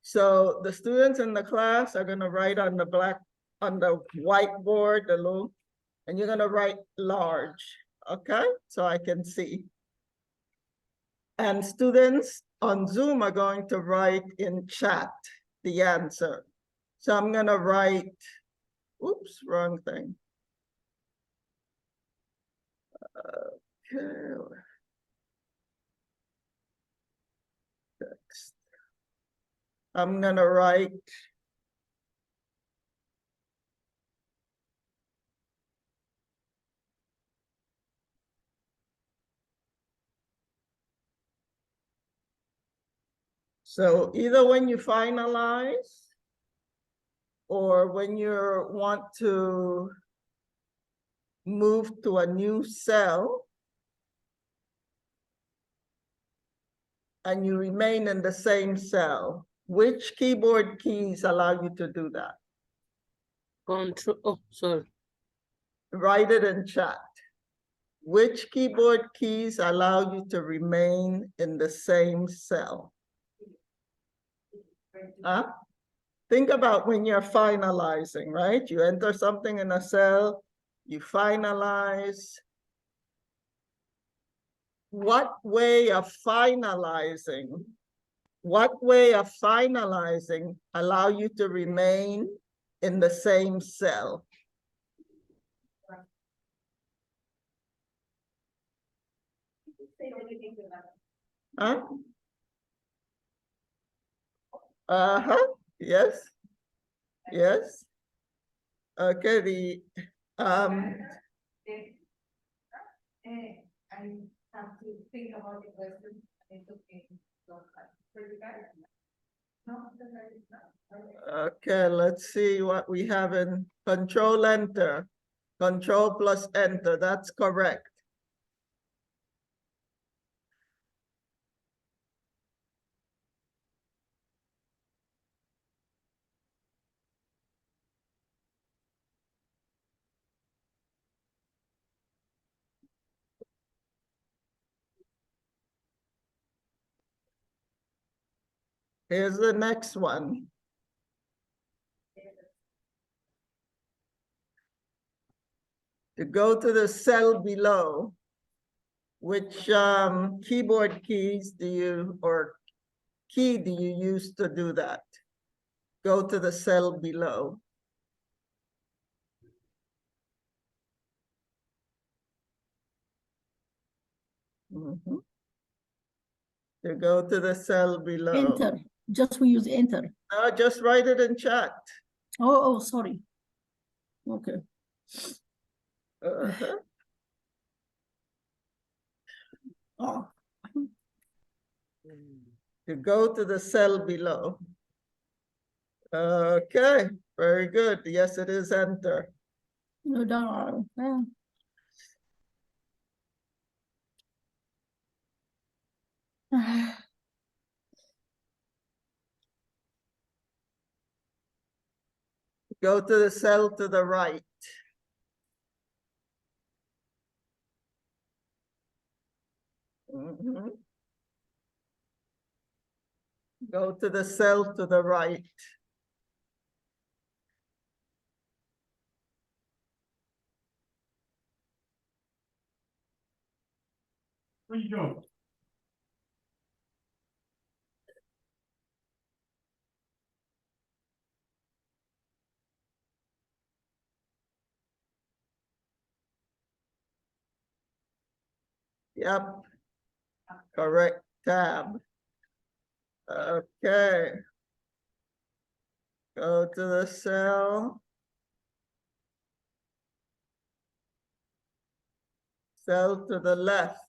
so the students in the class are gonna write on the whiteboard, and you're gonna write large, okay? So I can see. And students on Zoom are going to write in chat the answer. So I'm gonna write, oops, wrong thing. Okay. Text. I'm gonna write so either when you finalize or when you want to move to a new cell and you remain in the same cell, which keyboard keys allow you to do that? Control, oh, sorry. Write it in chat. Which keyboard keys allow you to remain in the same cell? Huh? Think about when you're finalizing, right? You enter something in a cell, you finalize. What way of finalizing allow you to remain in the same cell? Huh? Uh-huh, yes. Yes. Okay, I have to think about the question. It's okay. No, okay, let's see what we have in Control Enter. Control plus Enter, that's correct. Here's the next one. To go to the cell below, which keyboard keys do you, or key do you use to do that? Go to the cell below. Mhm. To go to the cell below. Enter, just we use enter. No, just write it in chat. Oh, sorry. Okay. Uh-huh. Oh, To go to the cell below. Okay, very good. Yes, it is enter. no, don't. Go to the cell to the right. Mhm. Go to the cell to the right. Where you go? Yep. Correct tab. Okay. Go to the cell. Cell to the left.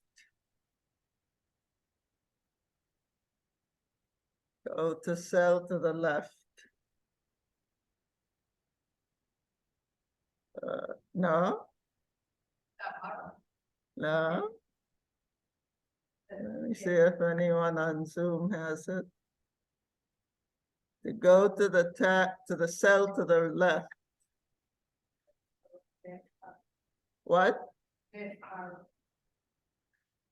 Go to cell to the left. No, no. Let me see if anyone on Zoom has it. To go to the tab, to the cell to the left. What?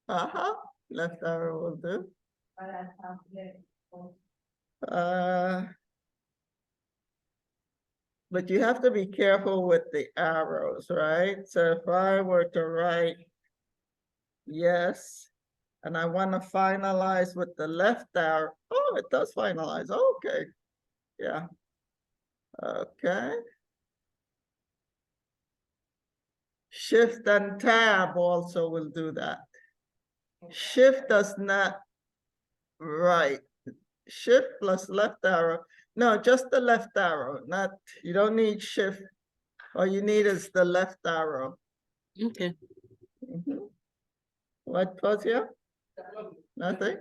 Uh-huh, left arrow will do. But you have to be careful with the arrows, right? So if I were to write yes, and I want to finalize with the left arrow, oh, it does finalize, okay. Yeah, okay. Shift and tab also will do that. Shift does not, right. Shift plus left arrow. No, just the left arrow, not, you don't need shift. All you need is the left arrow. Okay. Mhm. What, Fozia? Nothing?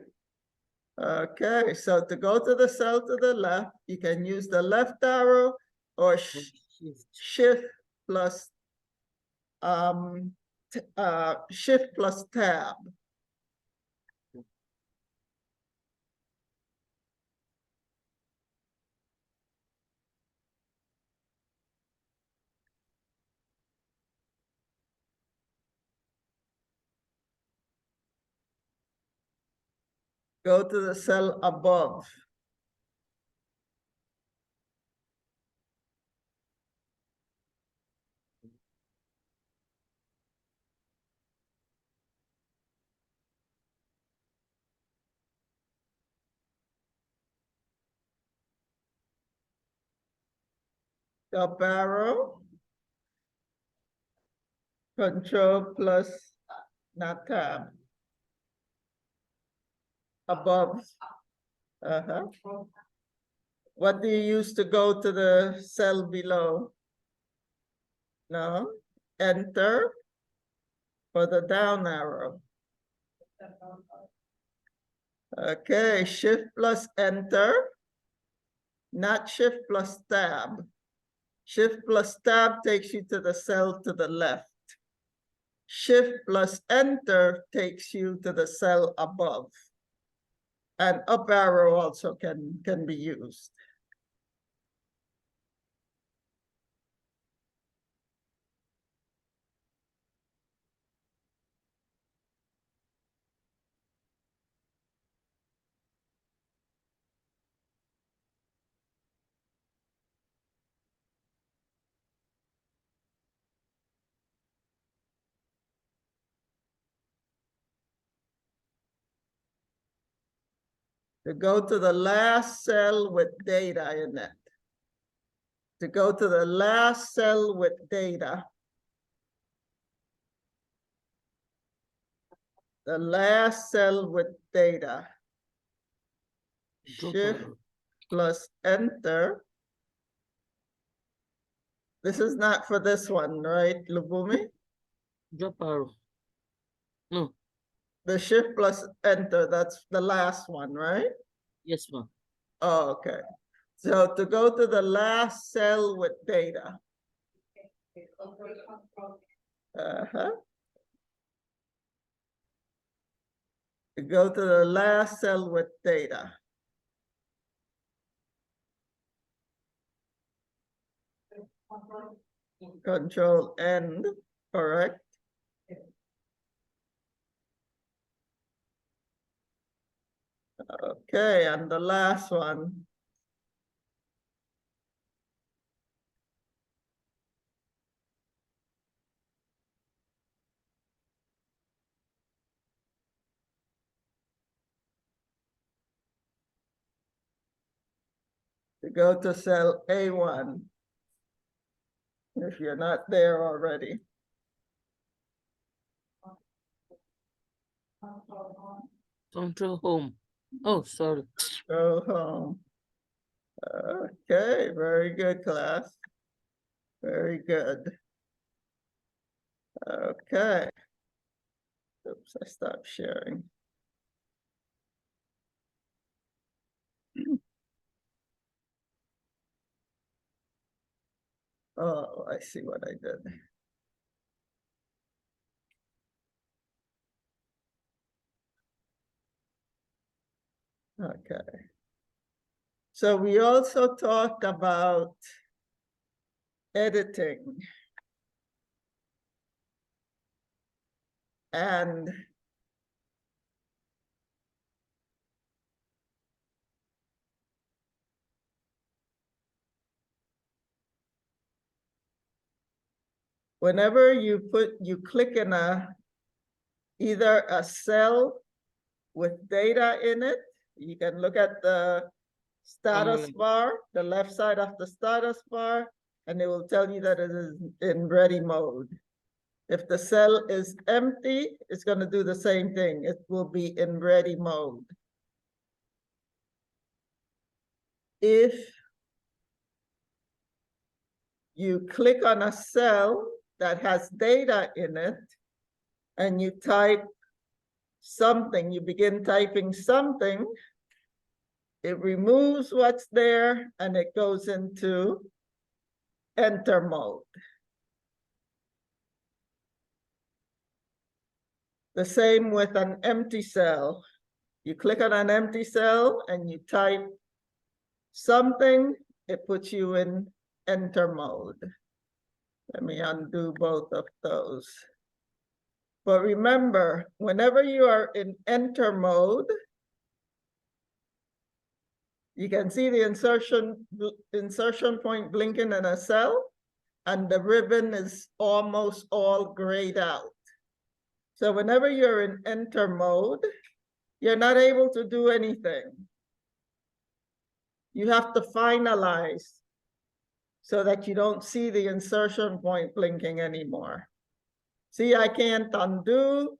Okay, so to go to the cell to the left, you can use the left arrow or shift plus shift plus tab. Go to the cell above. Up arrow. Control plus, not tab. Above. Uh-huh. What do you use to go to the cell below? No, enter for the down arrow. Okay, shift plus enter, not shift plus tab. Shift plus tab takes you to the cell to the left. Shift plus enter takes you to the cell above. And up arrow also can be used. To go to the last cell with data in it. To go to the last cell with data. The last cell with data. Shift plus enter. This is not for this one, right, Lubumi? Drop arrow. No. The shift plus enter, that's the last one, right? Yes, ma'am. Oh, okay. So to go to the last cell with data. Uh-huh. To go to the last cell with data. Control N, correct? Okay, and the last one. To go to cell A1. If you're not there already. Control home. Oh, sorry. Go home. Okay, very good, class. Very good. Okay. Oops, I stopped sharing. Oh, I see what I did. Okay. So we also talked about editing. And whenever you click in either a cell with data in it, you can look at the status bar, the left side of the status bar, and it will tell you that it is in ready mode. If the cell is empty, it's going to do the same thing. It will be in ready mode. If you click on a cell that has data in it and you type something, you begin typing something, it removes what's there and it goes into enter mode. The same with an empty cell. You click on an empty cell and you type something, it puts you in enter mode. Let me undo both of those. But remember, whenever you are in enter mode, You can see the insertion point blinking in a cell, and the ribbon is almost all grayed out. So whenever you're in enter mode, you're not able to do anything. You have to finalize so that you don't see the insertion point blinking anymore. See, I can't undo.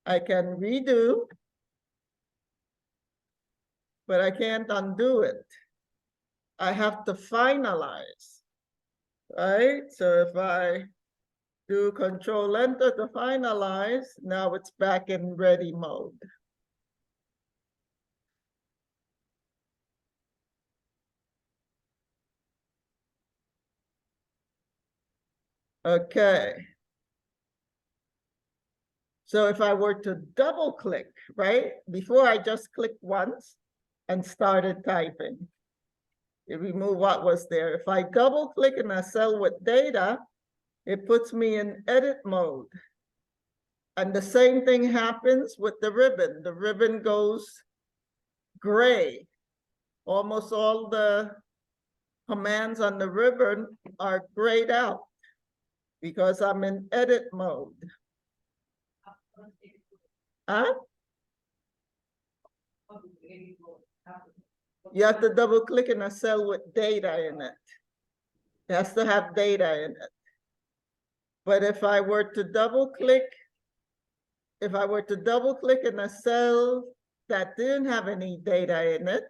I can redo, but I can't undo it. I have to finalize, right? So if I do Control Enter to finalize, now it's back in ready mode. Okay. So if I were to double click, right? Before I just clicked once and started typing. It removed what was there. If I double click in a cell with data, it puts me in edit mode. And the same thing happens with the ribbon. The ribbon goes gray. Almost all the commands on the ribbon are grayed out because I'm in edit mode. Huh? You have to double click in a cell with data in it. It has to have data in it. But if I were to double click in a cell that didn't have any data in it,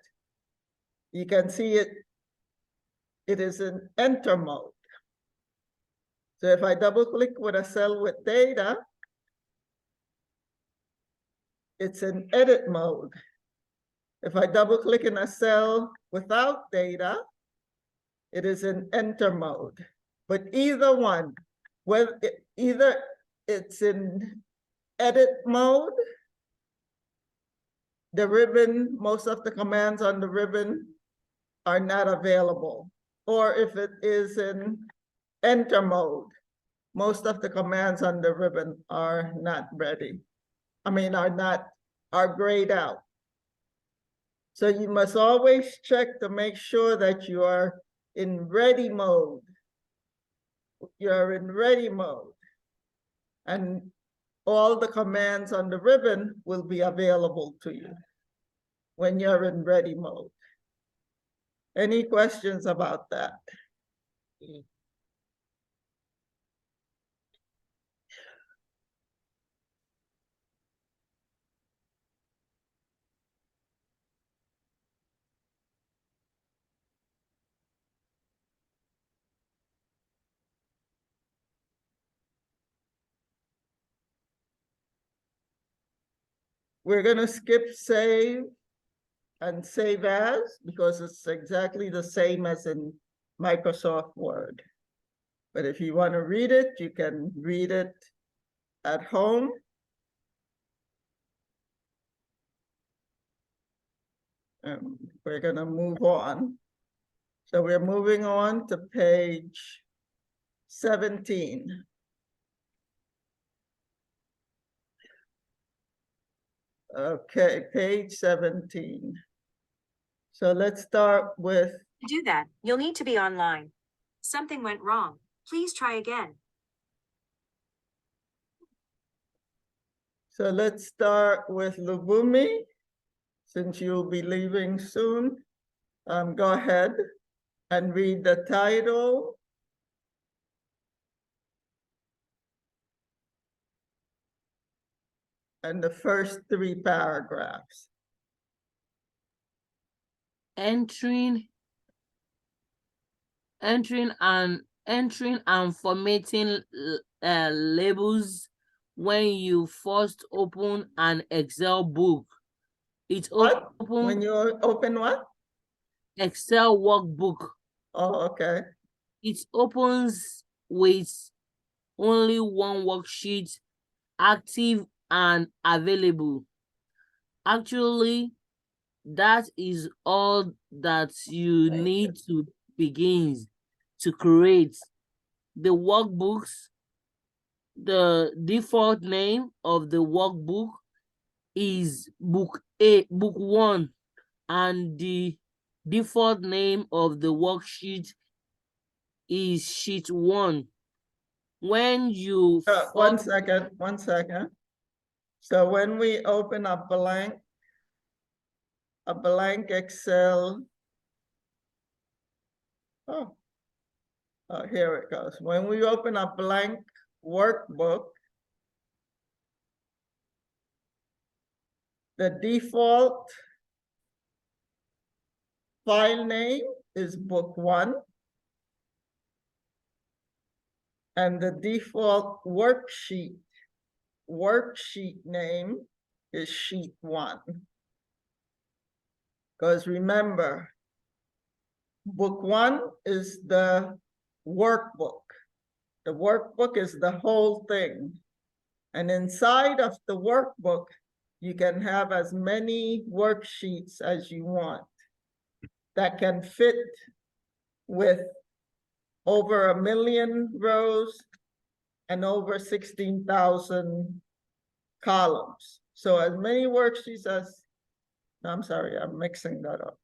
you can see it is in enter mode. So if I double click with a cell with data, it's in edit mode. If I double click in a cell without data, it is in enter mode. But either one, either it's in edit mode, the ribbon, most of the commands on the ribbon are not available. Or if it is in enter mode, most of the commands on the ribbon are not ready. Are grayed out. So you must always check to make sure that you are in ready mode. You're in ready mode. And all the commands on the ribbon will be available to you when you're in ready mode. Any questions about that? We're gonna skip save and save as because it's exactly the same as in Microsoft Word. But if you want to read it, you can read it at home. We're gonna move on. So we're moving on to page 17. Okay, page 17. So let's start with. To do that, you'll need to be online. Something went wrong. Please try again. So let's start with Lubumi, since you'll be leaving soon. Go ahead and read the title. And the first 3 paragraphs. Entering and formatting labels when you first open an Excel book. It What? opens When you open what? Excel workbook. Oh, okay. It opens with only one worksheet active and available. Actually, that is all that you need to begin to create the workbooks. The default name of the workbook is book 1, and the default name of the worksheet is sheet 1. When you One second. So when we open a blank Excel. Oh, here it goes. When we open a blank workbook, the default file name is book 1. And the default worksheet name is sheet 1. Because remember, book 1 is the workbook. The workbook is the whole thing. And inside of the workbook, you can have as many worksheets as you want that can fit with over 1 million rows and over 16,000 columns. So as many worksheets as, I'm sorry, I'm mixing that up.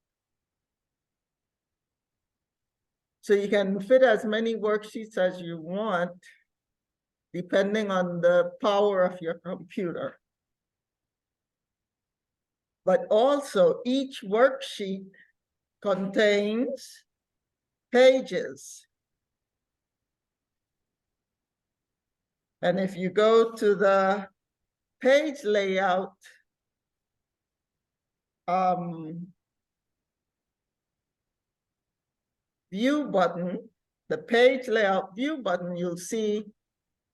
So you can fit as many worksheets as you want, depending on the power of your computer. But also each worksheet contains pages. And if you go to the page layout view button, the page layout view button, you'll see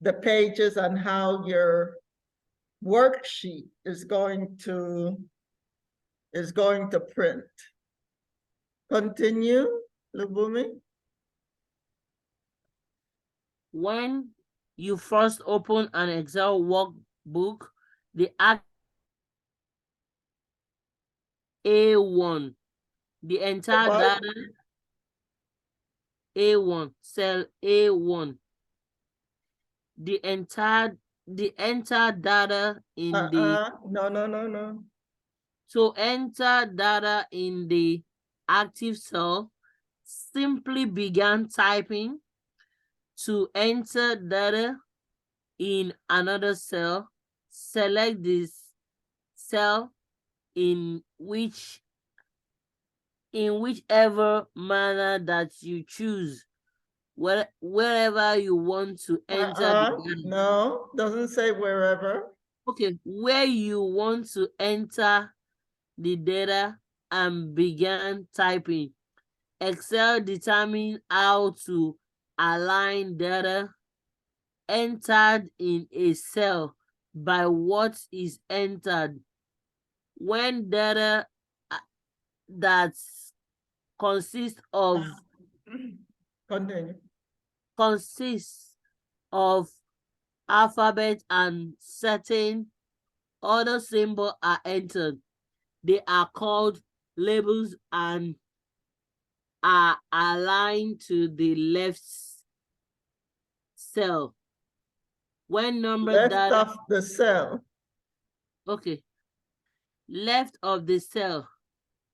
the pages and how your worksheet is going to print. Continue, Lubumi. When you first open an Excel workbook, the A1, the entire data, A1, cell A1, the enter data in No. to enter data in the active cell, simply begin typing. To enter data in another cell, select this cell in whichever manner that you choose, wherever you want to enter the data. No, doesn't say wherever. Okay, where you want to enter the data and begin typing. Excel determines how to align data entered in a cell by what is entered. When data that consists of alphabet and certain other symbols are entered, they are called labels and are aligned to the left cell. When number Left data of the cell. Okay. Left of the cell.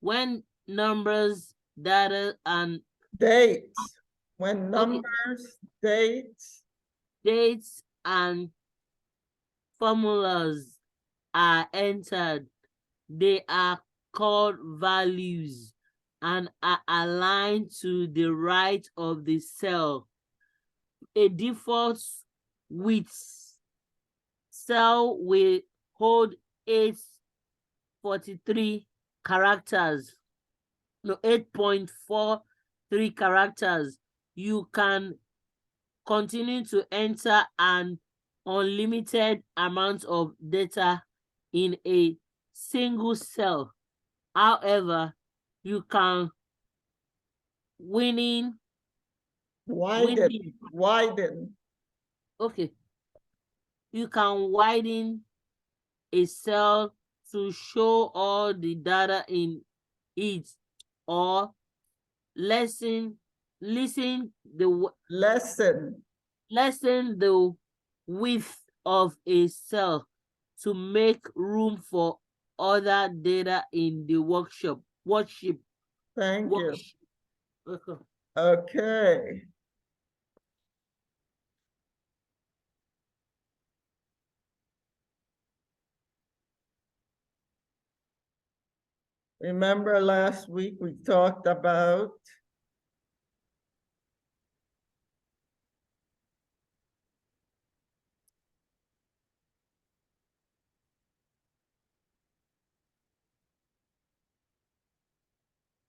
When numbers, data, and dates. When numbers, dates and formulas are entered, they are called values and are aligned to the right of the cell. A default width cell will hold 8.43 characters. No, 8.43 characters. You can continue to enter an unlimited amount of data in a single cell. However, you can widen. Okay. You can widen a cell to show all the data in it, or lessen the width of a cell to make room for other data in the Worship. Thank you. Worship. Okay. Okay. Remember last week we talked about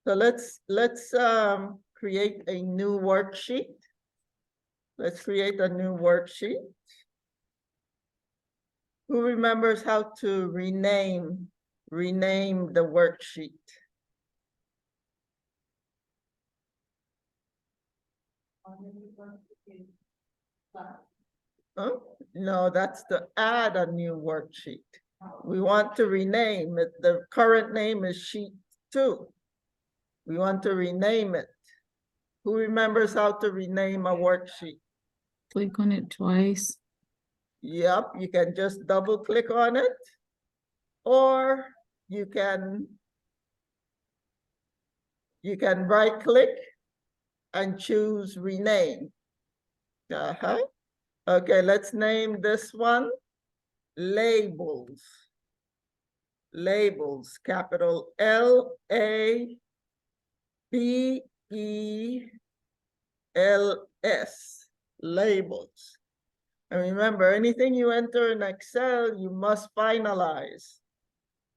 so let's create a new worksheet. Let's create a new worksheet. Who remembers how to rename the worksheet? Oh, no, that's to add a new worksheet. We want to rename it. The current name is sheet 2. We want to rename it. Who remembers how to rename a worksheet? Click on it twice. Yep, you can just double click on it, or you can right click and choose rename. Okay, let's name this one labels. Labels, capital Labels. Labels. And remember, anything you enter in Excel, you must finalize.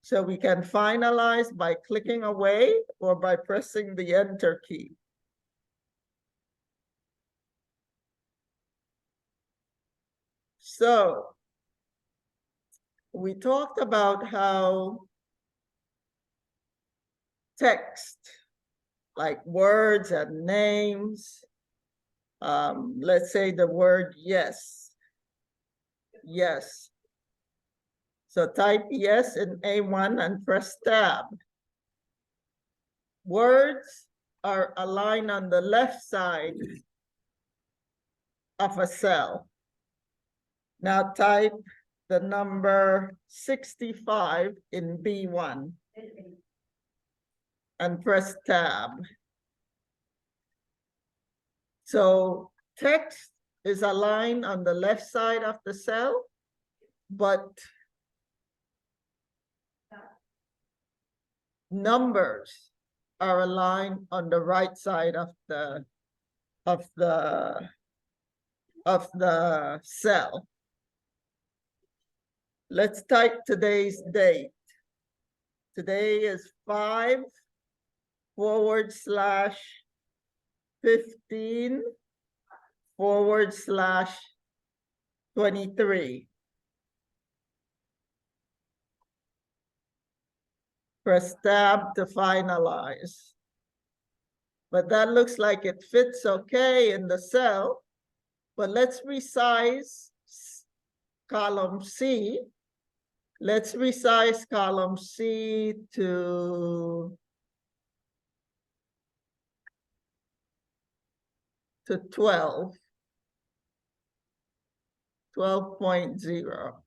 So we can finalize by clicking away or by pressing the Enter key. So we talked about how text, like words and names, let's say the word yes. Yes. So type yes in A1 and press tab. Words are aligned on the left side of a cell. Now type the number 65 in B1 and press tab. So text is aligned on the left side of the cell, but numbers are aligned on the right side of the cell. Let's type today's date. Today is 5/15/23. Press tab to finalize. But that looks like it fits okay in the cell. But let's resize column C. Let's resize column C to 12. 12.0.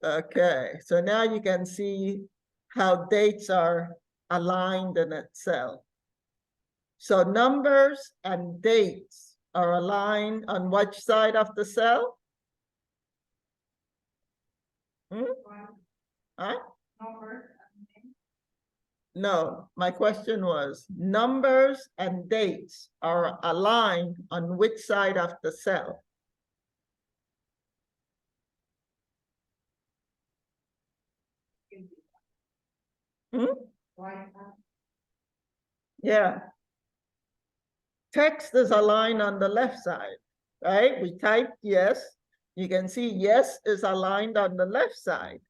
Okay, so now you can see how dates are aligned in itself. So numbers and dates are aligned on which side of the cell? Huh? No, my question was numbers and dates are aligned on which side of the cell? Yeah. Text is aligned on the left side, right? We typed yes. You can see yes is aligned on the left side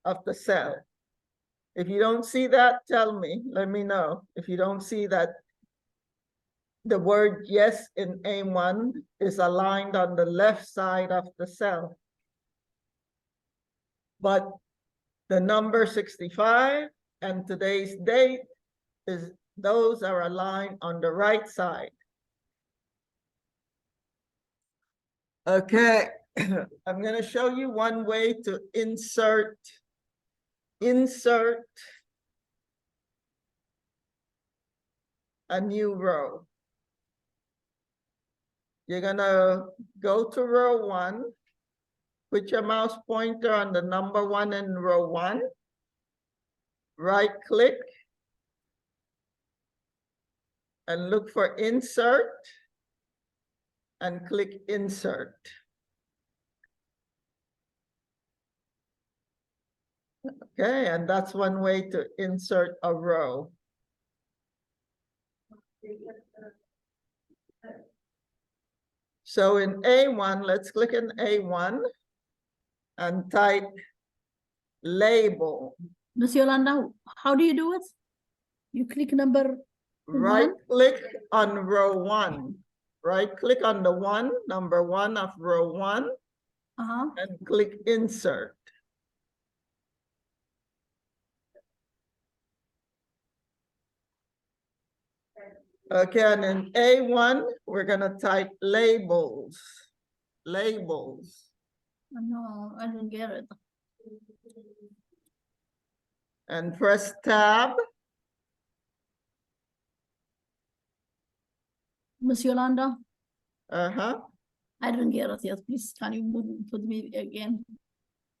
of the cell. If you don't see that, tell me, let me know. If you don't see that the word yes in A1 is aligned on the left side of the cell. But the number 65 and today's date those are aligned on the right side. Okay, I'm going to show you one way to insert a new row. You're gonna go to row 1, put your mouse pointer on the number 1 in row 1, right click, and look for insert, and click insert. Okay, and that's one way to insert a row. So in A1, let's click in A1 and type label. Miss Yolanda, how do you do it? You click number Right one? click on row 1. Right click on the number 1 of row 1, Uh-huh. and click insert. Okay, and in A1, we're gonna type labels. Labels. No, I didn't get it. And press tab. Miss Yolanda, Uh-huh. I didn't get it yet. Please, can you put me again?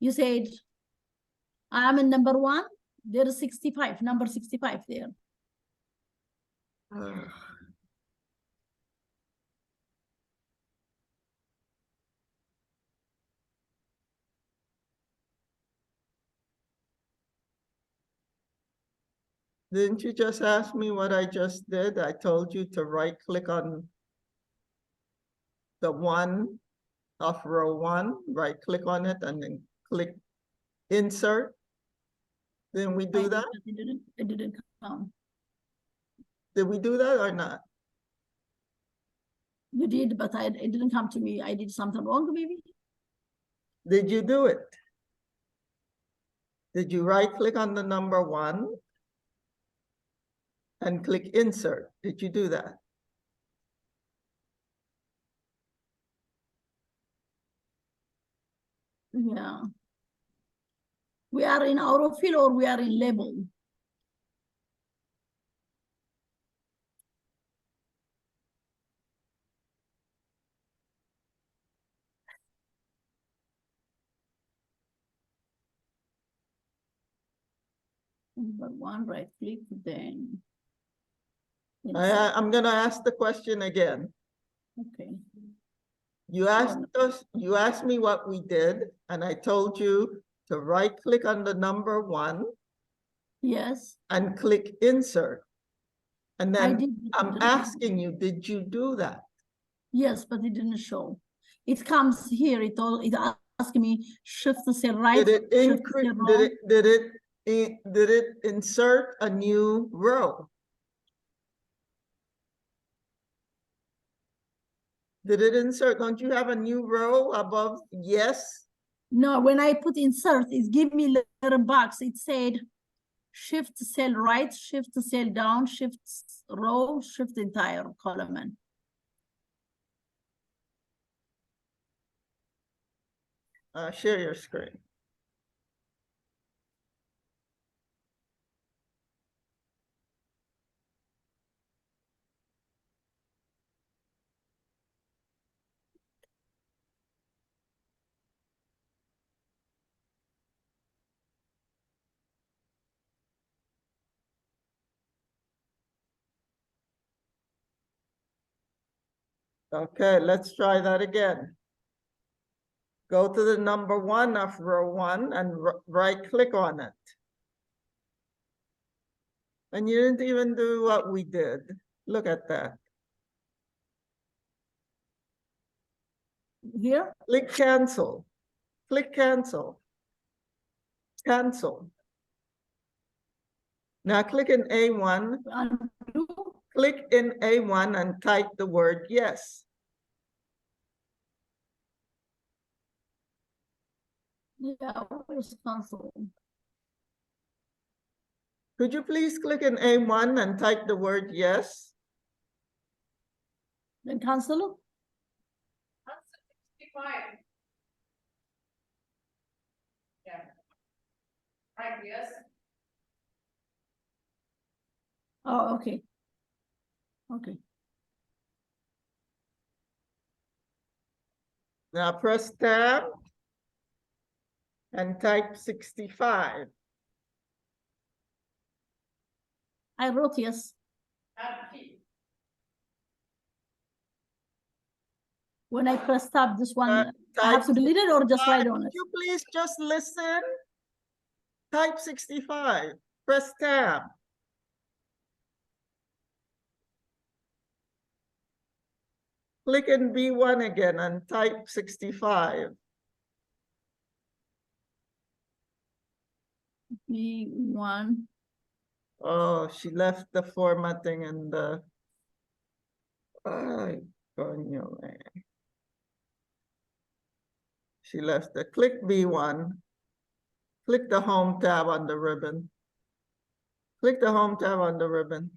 You said I'm in number 1. There is 65, number 65 there. Didn't you just ask me what I just did? I told you to right click on the 1 of row 1, right click on it, and then click insert. Didn't we do that? It didn't come. Did we do that or not? You did, but it didn't come to me. I did something wrong, maybe? Did you do it? Did you right click on the number 1 and click insert? Did you do that? Yeah. We are in autofill or we are in label? Number 1, right click, then. I'm gonna ask the question again. Okay. You asked me what we did, and I told you to right click on the number 1 Yes. and click insert. And I then did. I'm asking you, did you do that? Yes, but it didn't show. It comes here, it asked me shift the cell right. Did it shift increase, cell wrong. did it insert a new row? Did it insert? Don't you have a new row above yes? No, when I put insert, it give me little box. It said shift cell right, shift cell down, shift row, shift entire column. Share your screen. Okay, let's try that again. Go to the number 1 of row 1 and right click on it. And you didn't even do what we did. Look at that. Here? Click cancel. Click cancel. Cancel. Now click in A1. Undo. Click in A1 and type the word yes. Yeah, where's cancel? Could you please click in A1 and type the word yes? Then cancel? That's 65. Yeah. Right, yes. Oh, okay. Okay. Now press tab and type 65. I wrote yes. When I press tab, this one, I have type to delete it or just write on Could it? you please just listen? Type 65, press tab. Click in B1 again and type 65. B1. Oh, she left the formatting and the. Ay, coño, man. She left the click B1. Click the home tab on the ribbon. Click the home tab on the ribbon.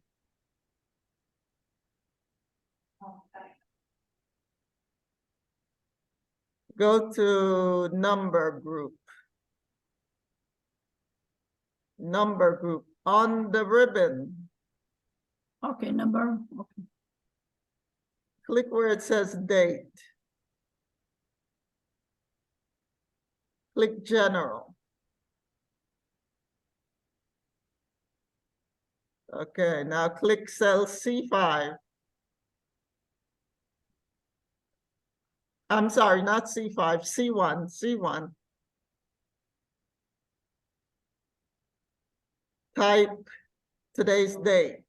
Go to number group. Number group on the ribbon. Okay, number. Okay. Click where it says date. Click general. Okay, now click cell C5. I'm sorry, not C5, C1, C1. Type today's date,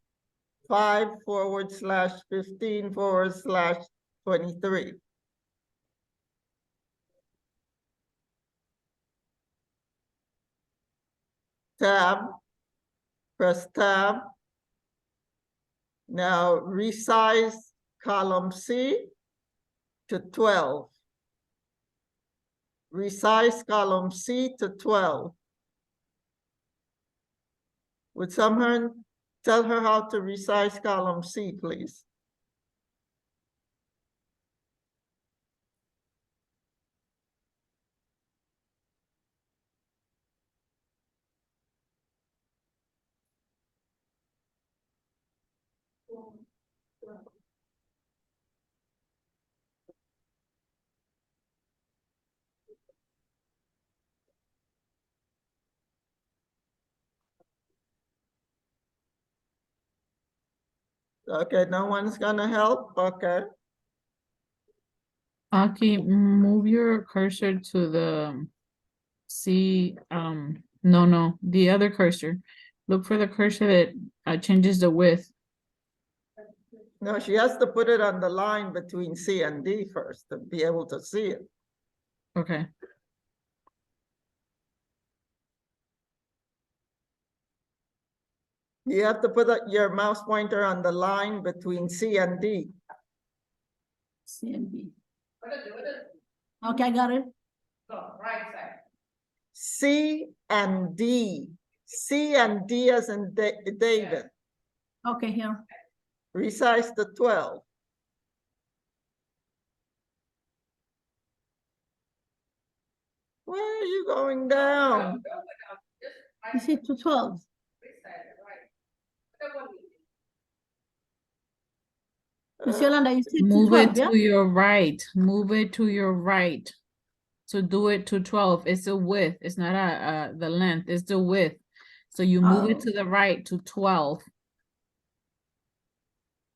5/15/23. Tab, press tab. Now resize column C to 12. Resize column C to 12. Would someone tell her how to resize column C, please? Okay, no one's gonna help, okay. Aki, move your cursor to the no, the other cursor. Look for the cursor that changes the width. No, she has to put it on the line between C and D first to be able to see it. Okay. You have to put your mouse pointer on the line between C and D. C and B. Okay, I got it. Right side. C and D. C and D as in David. Okay, here. Resize to 12. Where are you going down? You see to 12. Miss Yolanda, you see to Move 12, it yeah? to your right. Move it to your right. So do it to 12. It's the width. It's not the length. It's the width. So you move it Oh. to the right to 12.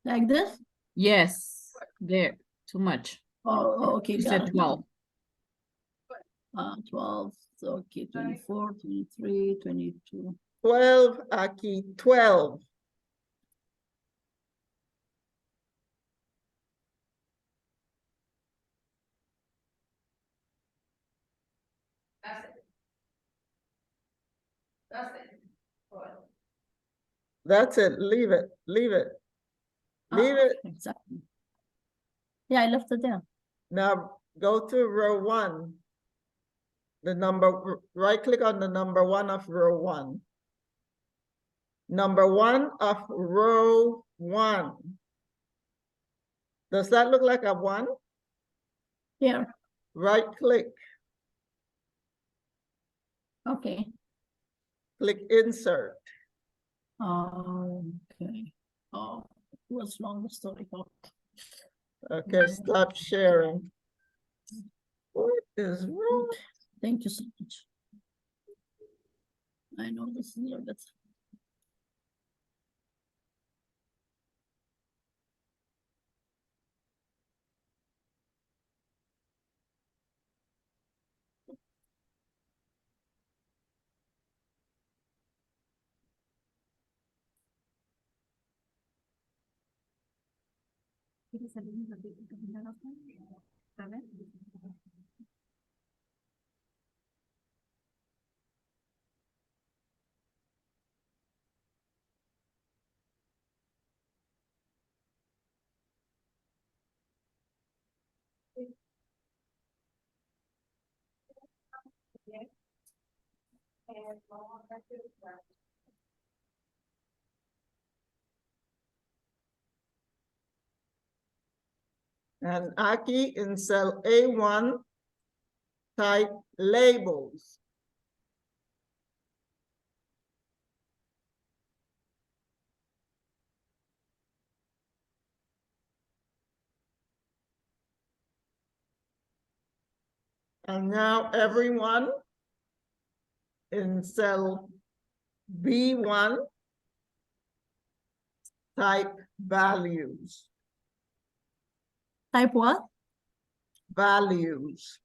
Like this? Yes. There. Too much. Oh, okay, You got said it. 12. 12, okay, 24, 23, 22. 12, Aki, 12. That's it. That's it. Good. That's it, leave it, leave it. Leave it. Exactly. Yeah, I left it there. Now go to row 1. The number, right click on the number 1 of row 1. Number 1 of row 1. Does that look like a 1? Here, Right click, okay. click insert. Okay. Oh, Was long story. Okay, stop sharing. What is wrong? Thank you so much. I know this is a little bit. And Aki in cell A1, type labels. And now everyone in cell B1, type values. Type what? Values.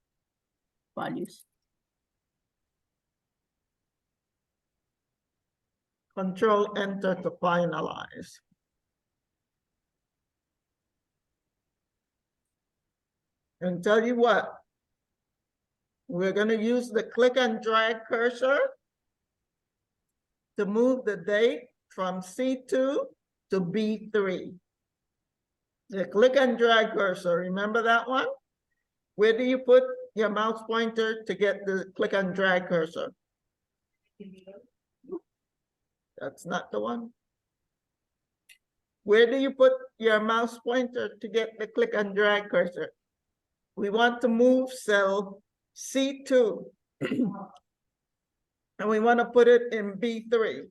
Values. Control Enter to finalize. And tell you what, we're going to use the click and drag cursor to move the date from C2 to B3. The click and drag cursor, remember that one? Where do you put your mouse pointer to get the click and drag cursor? That's not the one. Where do you put your mouse pointer to get the click and drag cursor? We want to move cell C2. And we want to put it in B3.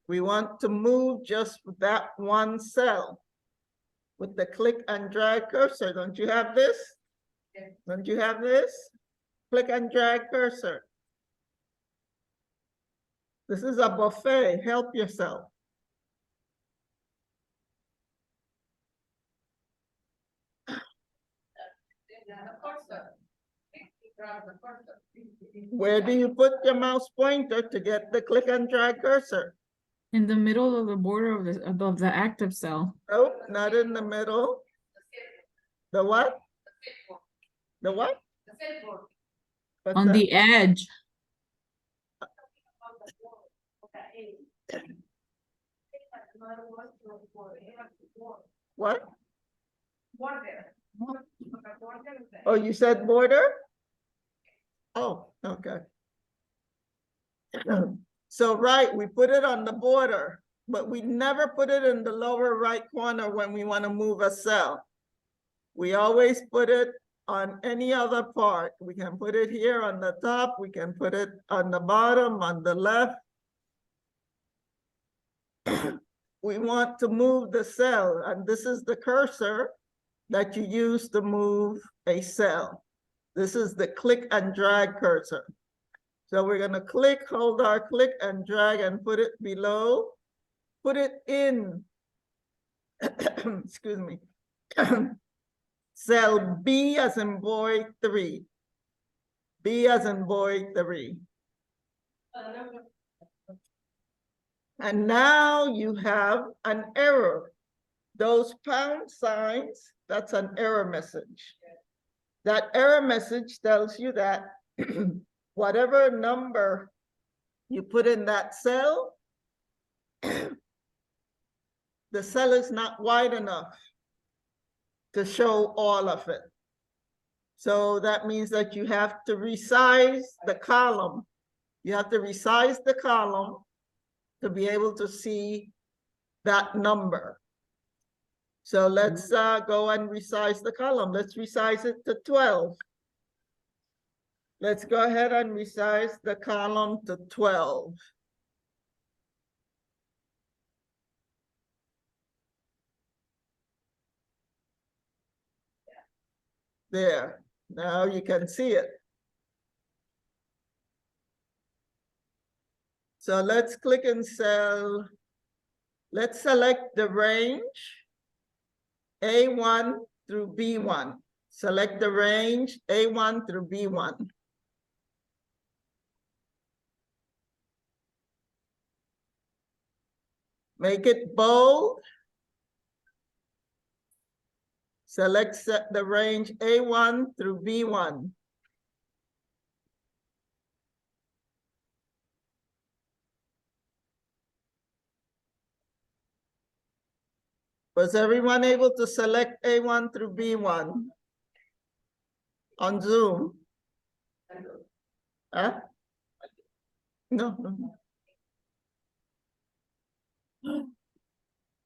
We want to move just that one cell with the click and drag cursor. Don't you have this? Yes. Don't you have this? Click and drag cursor. This is a buffet. Help yourself. Where do you put your mouse pointer to get the click and drag cursor? In the middle of the border of the above the active cell. Nope, not in the middle. The what? The what? What's On that? the edge. What? Oh, you said border? Oh, okay. So right, we put it on the border, but we never put it in the lower right corner when we want to move a cell. We always put it on any other part. We can put it here on the top, we can put it on the bottom, on the left. We want to move the cell, and this is the cursor that you use to move a cell. This is the click and drag cursor. So we're gonna click, hold our click and drag and put it below, put it in, excuse me, cell B as in boy 3. B as in boy 3. And now you have an error. Those pound signs, that's an error message. That error message tells you that whatever number you put in that cell, the cell is not wide enough to show all of it. So that means that you have to resize the column. You have to resize the column to be able to see that number. So let's go and resize the column. Let's resize it to 12. Let's go ahead and resize the column to 12. There, now you can see it. So let's click in cell. Let's select the range A1 through B1. Select the range A1 through B1. Make it bold. Select the range A1 through B1. Was everyone able to select A1 through B1 on Zoom? Huh? No, no.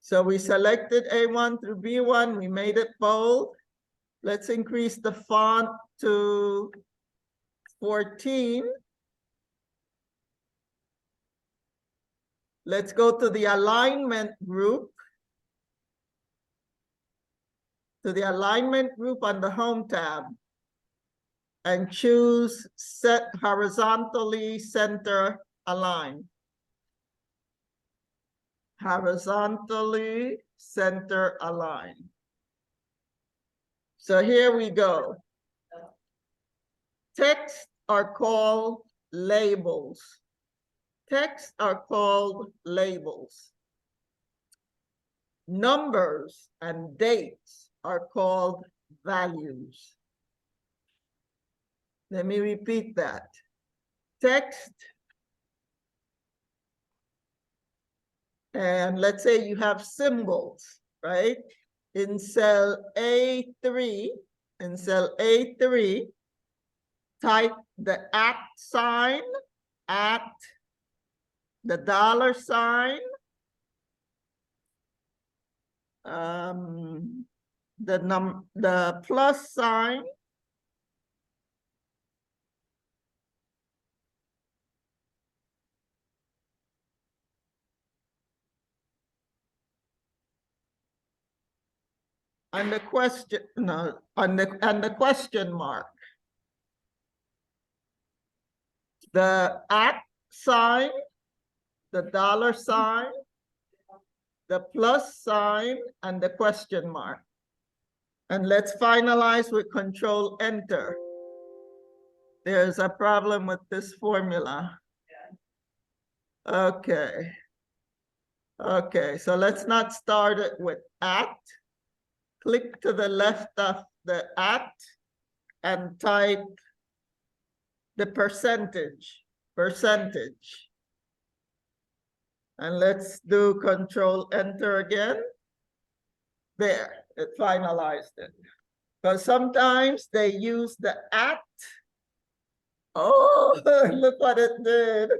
So we selected A1 through B1, we made it bold. Let's increase the font to 14. Let's go to the alignment group. To the alignment group on the Home tab and choose Set Horizontally Center Align. Horizontally Center Align. So here we go. Text are called labels. Text are called labels. Numbers and dates are called values. Let me repeat that. Text, and let's say you have symbols, right? In cell A3, type the @ sign, at, the $sign, the plus sign, and the question, no, and the question mark. The @ sign, the $sign, the plus sign, and the question mark. And let's finalize with Control Enter. There's a problem with this formula. Okay. Okay, so let's not start it with @ Click to the left of the @ and type the percentage. And let's do Control Enter again. There, it finalized it. Because sometimes they use the @ Oh, look what it did.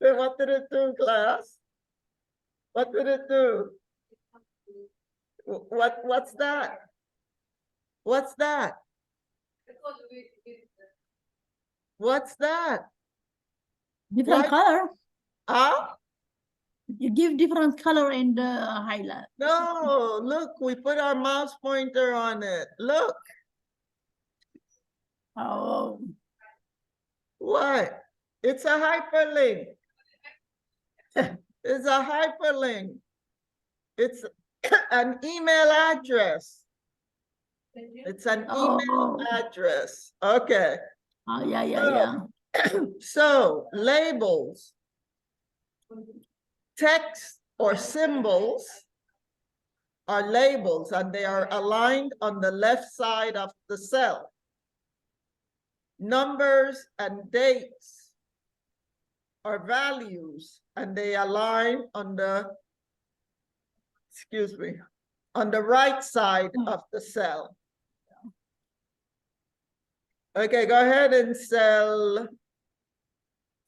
What did it do, class? What did it do? What's that? What's that? What's that? Different Why- color. Huh? You give different color in the highlight. No, look, we put our mouse pointer on it. Look, Oh, what? It's a hyperlink. It's a hyperlink. It's an email address. It's an email oh, address. Okay. oh, yeah. So labels, text or symbols are labels and they are aligned on the left side of the cell. Numbers and dates are values and they align on the, on the right side of the cell. Okay, go ahead and cell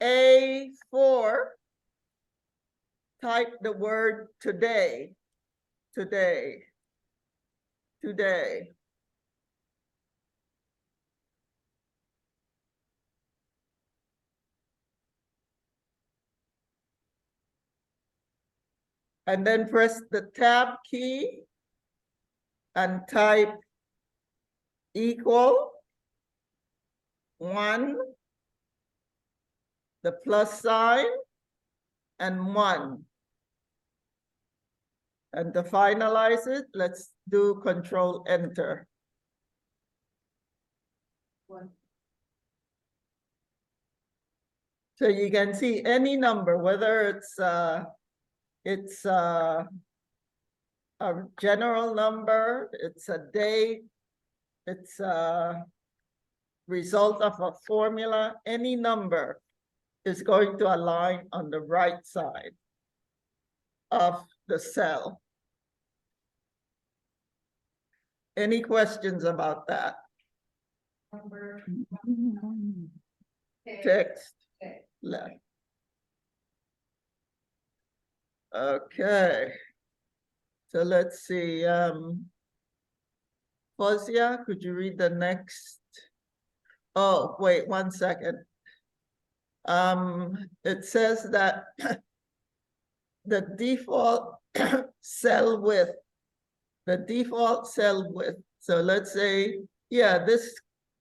A4, type the word today. today. Today. And then press the tab key and type equal 1, the plus sign, and 1. And to finalize it, let's do Control Enter. So you can see any number, whether it's a general number, it's a date, it's a result of a formula, any number is going to align on the right side of the cell. Any questions about that? Number. Text Okay. left. Okay. So let's see, Fozia, could you read the next? Oh, wait, 1 second. It says that the default cell width, so let's say, yeah, this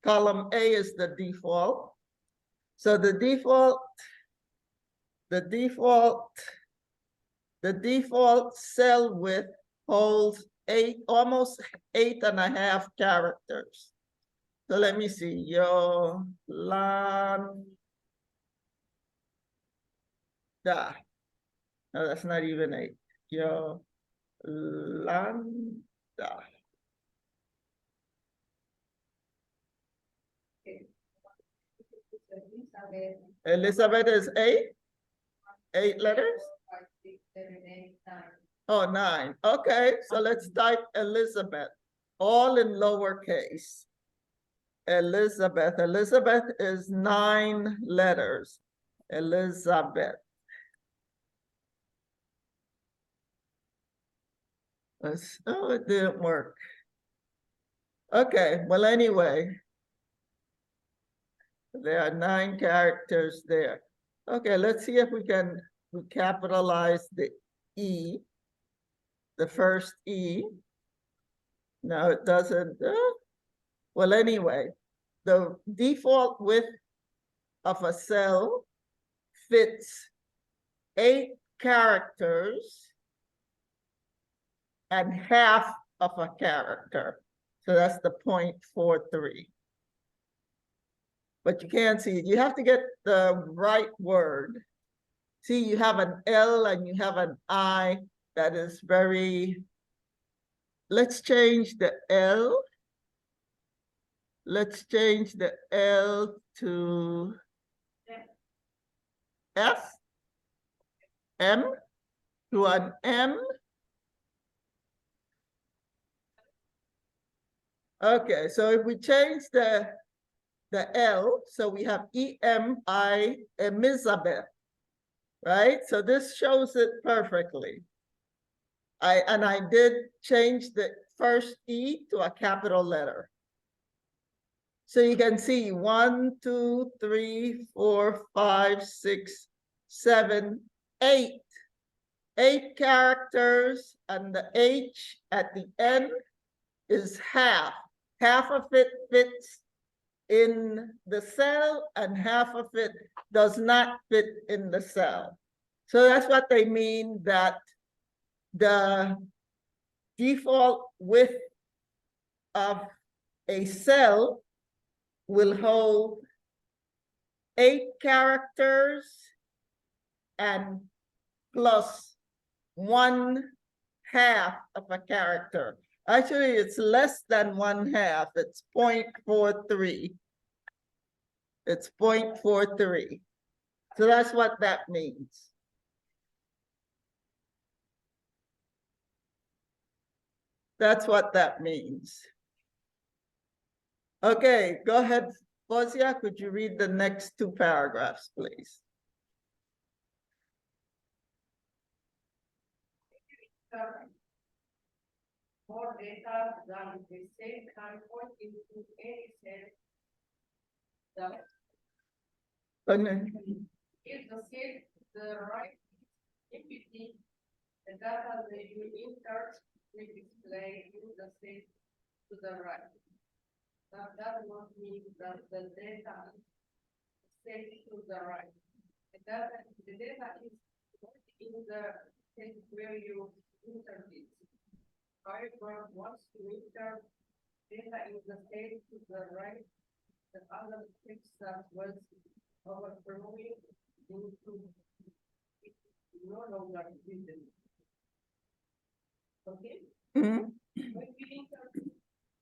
column A is the default. So the default cell width holds almost 8.5 characters. So let me see, Yolanda. No, that's not even 8. Yolanda. Elizabeth is 8? 8 letters? 5, 6, 7, 8, 9. Oh, 9. Okay, so let's type Elizabeth, all in lowercase. Elizabeth. Elizabeth is 9 letters. Elizabeth. Oh, it didn't work. Okay, well, anyway. There are 9 characters there. Okay, let's see if we can capitalize the E, the first E. No, it doesn't. Well, anyway, the default width of a cell fits 8 characters and half of a character. So that's the 0.43. But you can't see it. You have to get the right word. See, you have an L and you have an I that is very, let's change the L. Let's change the L to F, M, to an M. Okay, so if we change the L, so we have E-M-I, Elizabeth, right? So this shows it perfectly. I did change the first E to a capital letter. So you can see 1, 2, 3, 4, 5, 6, 7, 8. 8 characters, and the H at the end is half. Half of it fits in the cell and half of it does not fit in the cell. So that's what they mean, that the default width of a cell will hold 8 characters and plus 1/2 of a character. Actually, it's less than 1/2. It's 0.43. It's 0.43. So that's what that means. That's what that means. Okay, go ahead, Fozia. Could you read the next 2 paragraphs, please? more data than the same can point into any cell. And then, If the cell the right empty, the data that you insert will display in the cell to the right. That does not mean that the data is set to the right. The data is in the cell where you insert it. However, once you insert data in the cell to the right, the other text that was overflowing into it no longer visible. Okay? mhm, When we insert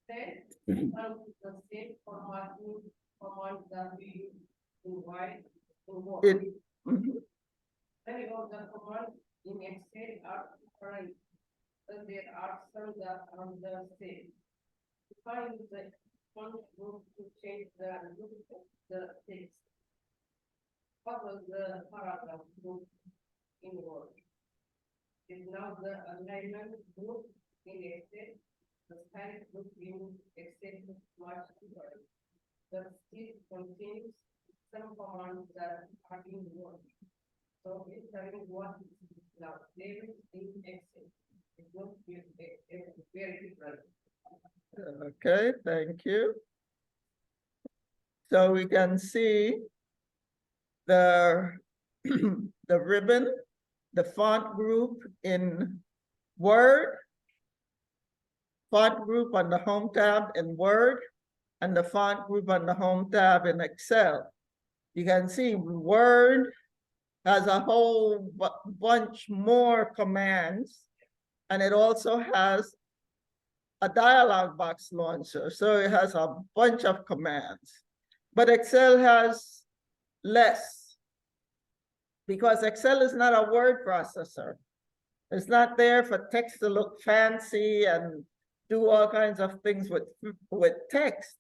text out the same formatting command that we use to write to work. mhm. Many of the commands in Excel are different, but there are some that are the same. To find the font group to change the look of the text. What was the paragraph group in Word? Is now the alignment group in Excel, the style group in Excel is much different. But still contains some commands that are in Word. So entering what is now labeled in Excel. It will be very different. Okay, thank you. So we can see the, the ribbon, the font group in Word, font group on the Home tab in Word, and the font group on the Home tab in Excel. You can see Word has a whole bunch more commands, and it also has a dialog box launcher, so it has a bunch of commands. But Excel has less, because Excel is not a word processor. It's not there for text to look fancy and do all kinds of things with text.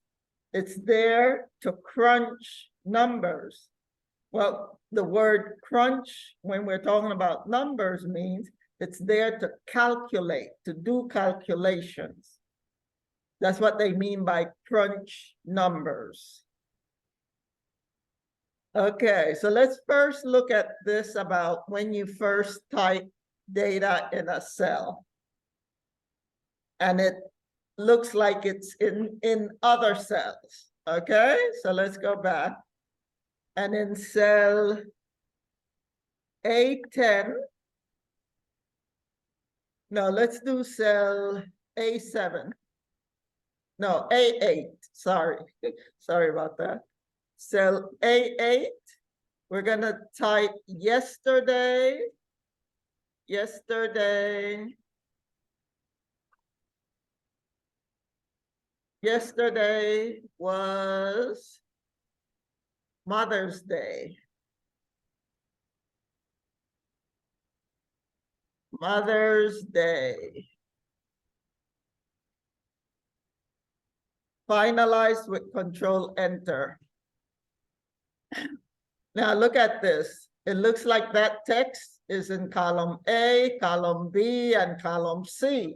It's there to crunch numbers. Well, the word crunch, when we're talking about numbers, means it's there to calculate, to do calculations. That's what they mean by crunch numbers. Okay, so let's first look at this about when you first type data in a cell. And it looks like it's in other cells. Okay, so let's go back. And in cell A10, no, let's do cell A7. No, A8, sorry. Sorry about that. Cell A8, we're gonna type yesterday. Yesterday was Mother's Day. Mother's Day. Finalize with Control Enter. Now look at this. It looks like that text is in column A, column B, and column C,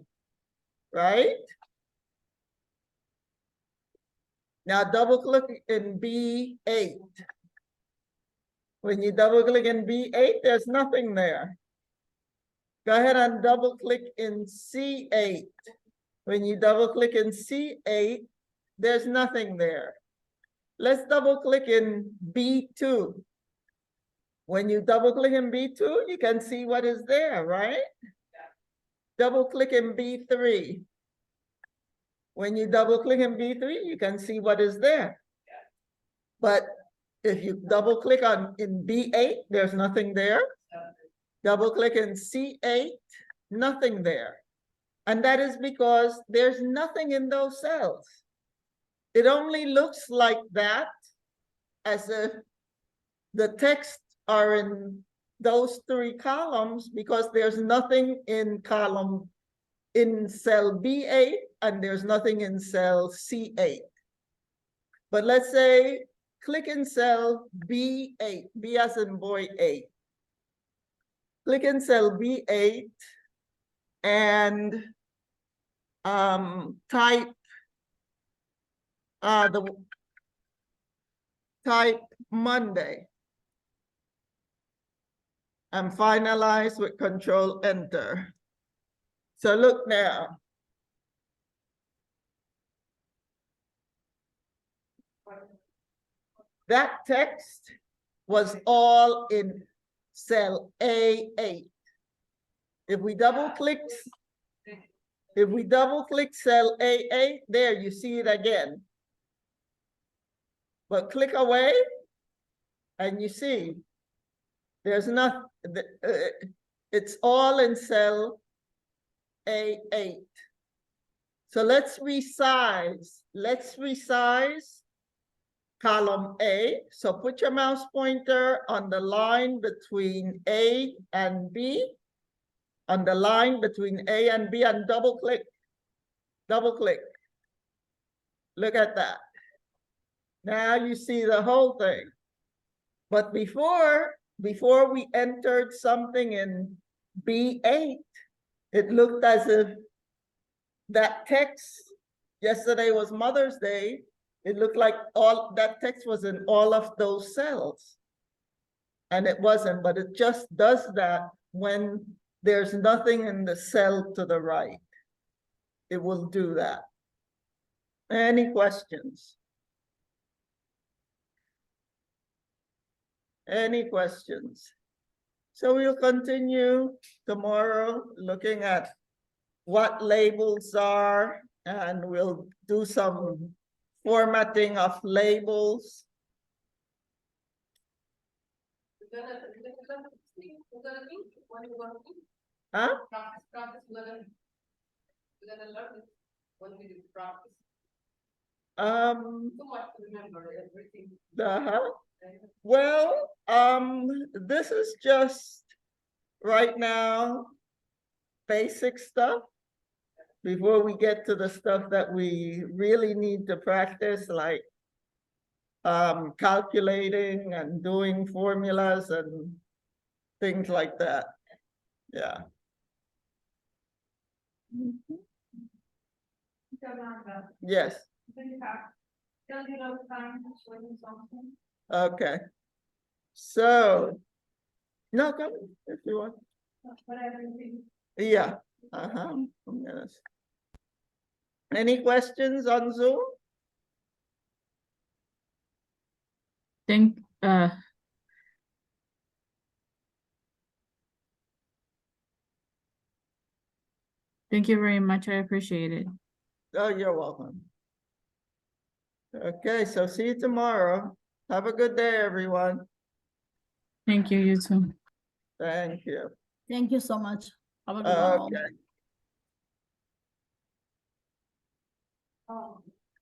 right? Now double click in B8. When you double click in B8, there's nothing there. Go ahead and double click in C8. When you double click in C8, there's nothing there. Let's double click in B2. When you double click in B2, you can see what is there, right? Double click in B3. When you double click in B3, you can see what is there. But if you double click in B8, there's nothing there. Double click in C8, nothing there. And that is because there's nothing in those cells. It only looks like that as if the text are in those three columns because there's nothing in cell B8 and there's nothing in cell C8. But let's say click in cell B8, B as in boy 8. Click in cell B8 and type type Monday and finalize with Control Enter. So look now. That text was all in cell A8. If we double click cell A8, there you see it again. But click away and you see there's not, it's all in cell A8. So let's resize column A. So put your mouse pointer on the line between A and B, on the line between A and B, and double click. Look at that. Now you see the whole thing. But before we entered something in B8, it looked as if that text, yesterday was Mother's Day, it looked like all that text was in all of those cells. And it wasn't, but it just does that when there's nothing in the cell to the right. It will do that. Any questions? Any questions? So we'll continue tomorrow looking at what labels are, and we'll do some formatting of labels. Huh? Well, this is just right now basic stuff before we get to the stuff that we really need to practice, like calculating and doing formulas and things like that. Yeah. Yes. Okay. So, no, come if you want. Yeah. Yes. Any questions on Zoom? Thank you very much. I appreciate it. Oh, you're welcome. Okay, so see you tomorrow. Have a good day, everyone. Thank you, you too. Thank you. Thank you so much. Have a good one. Okay. Oh.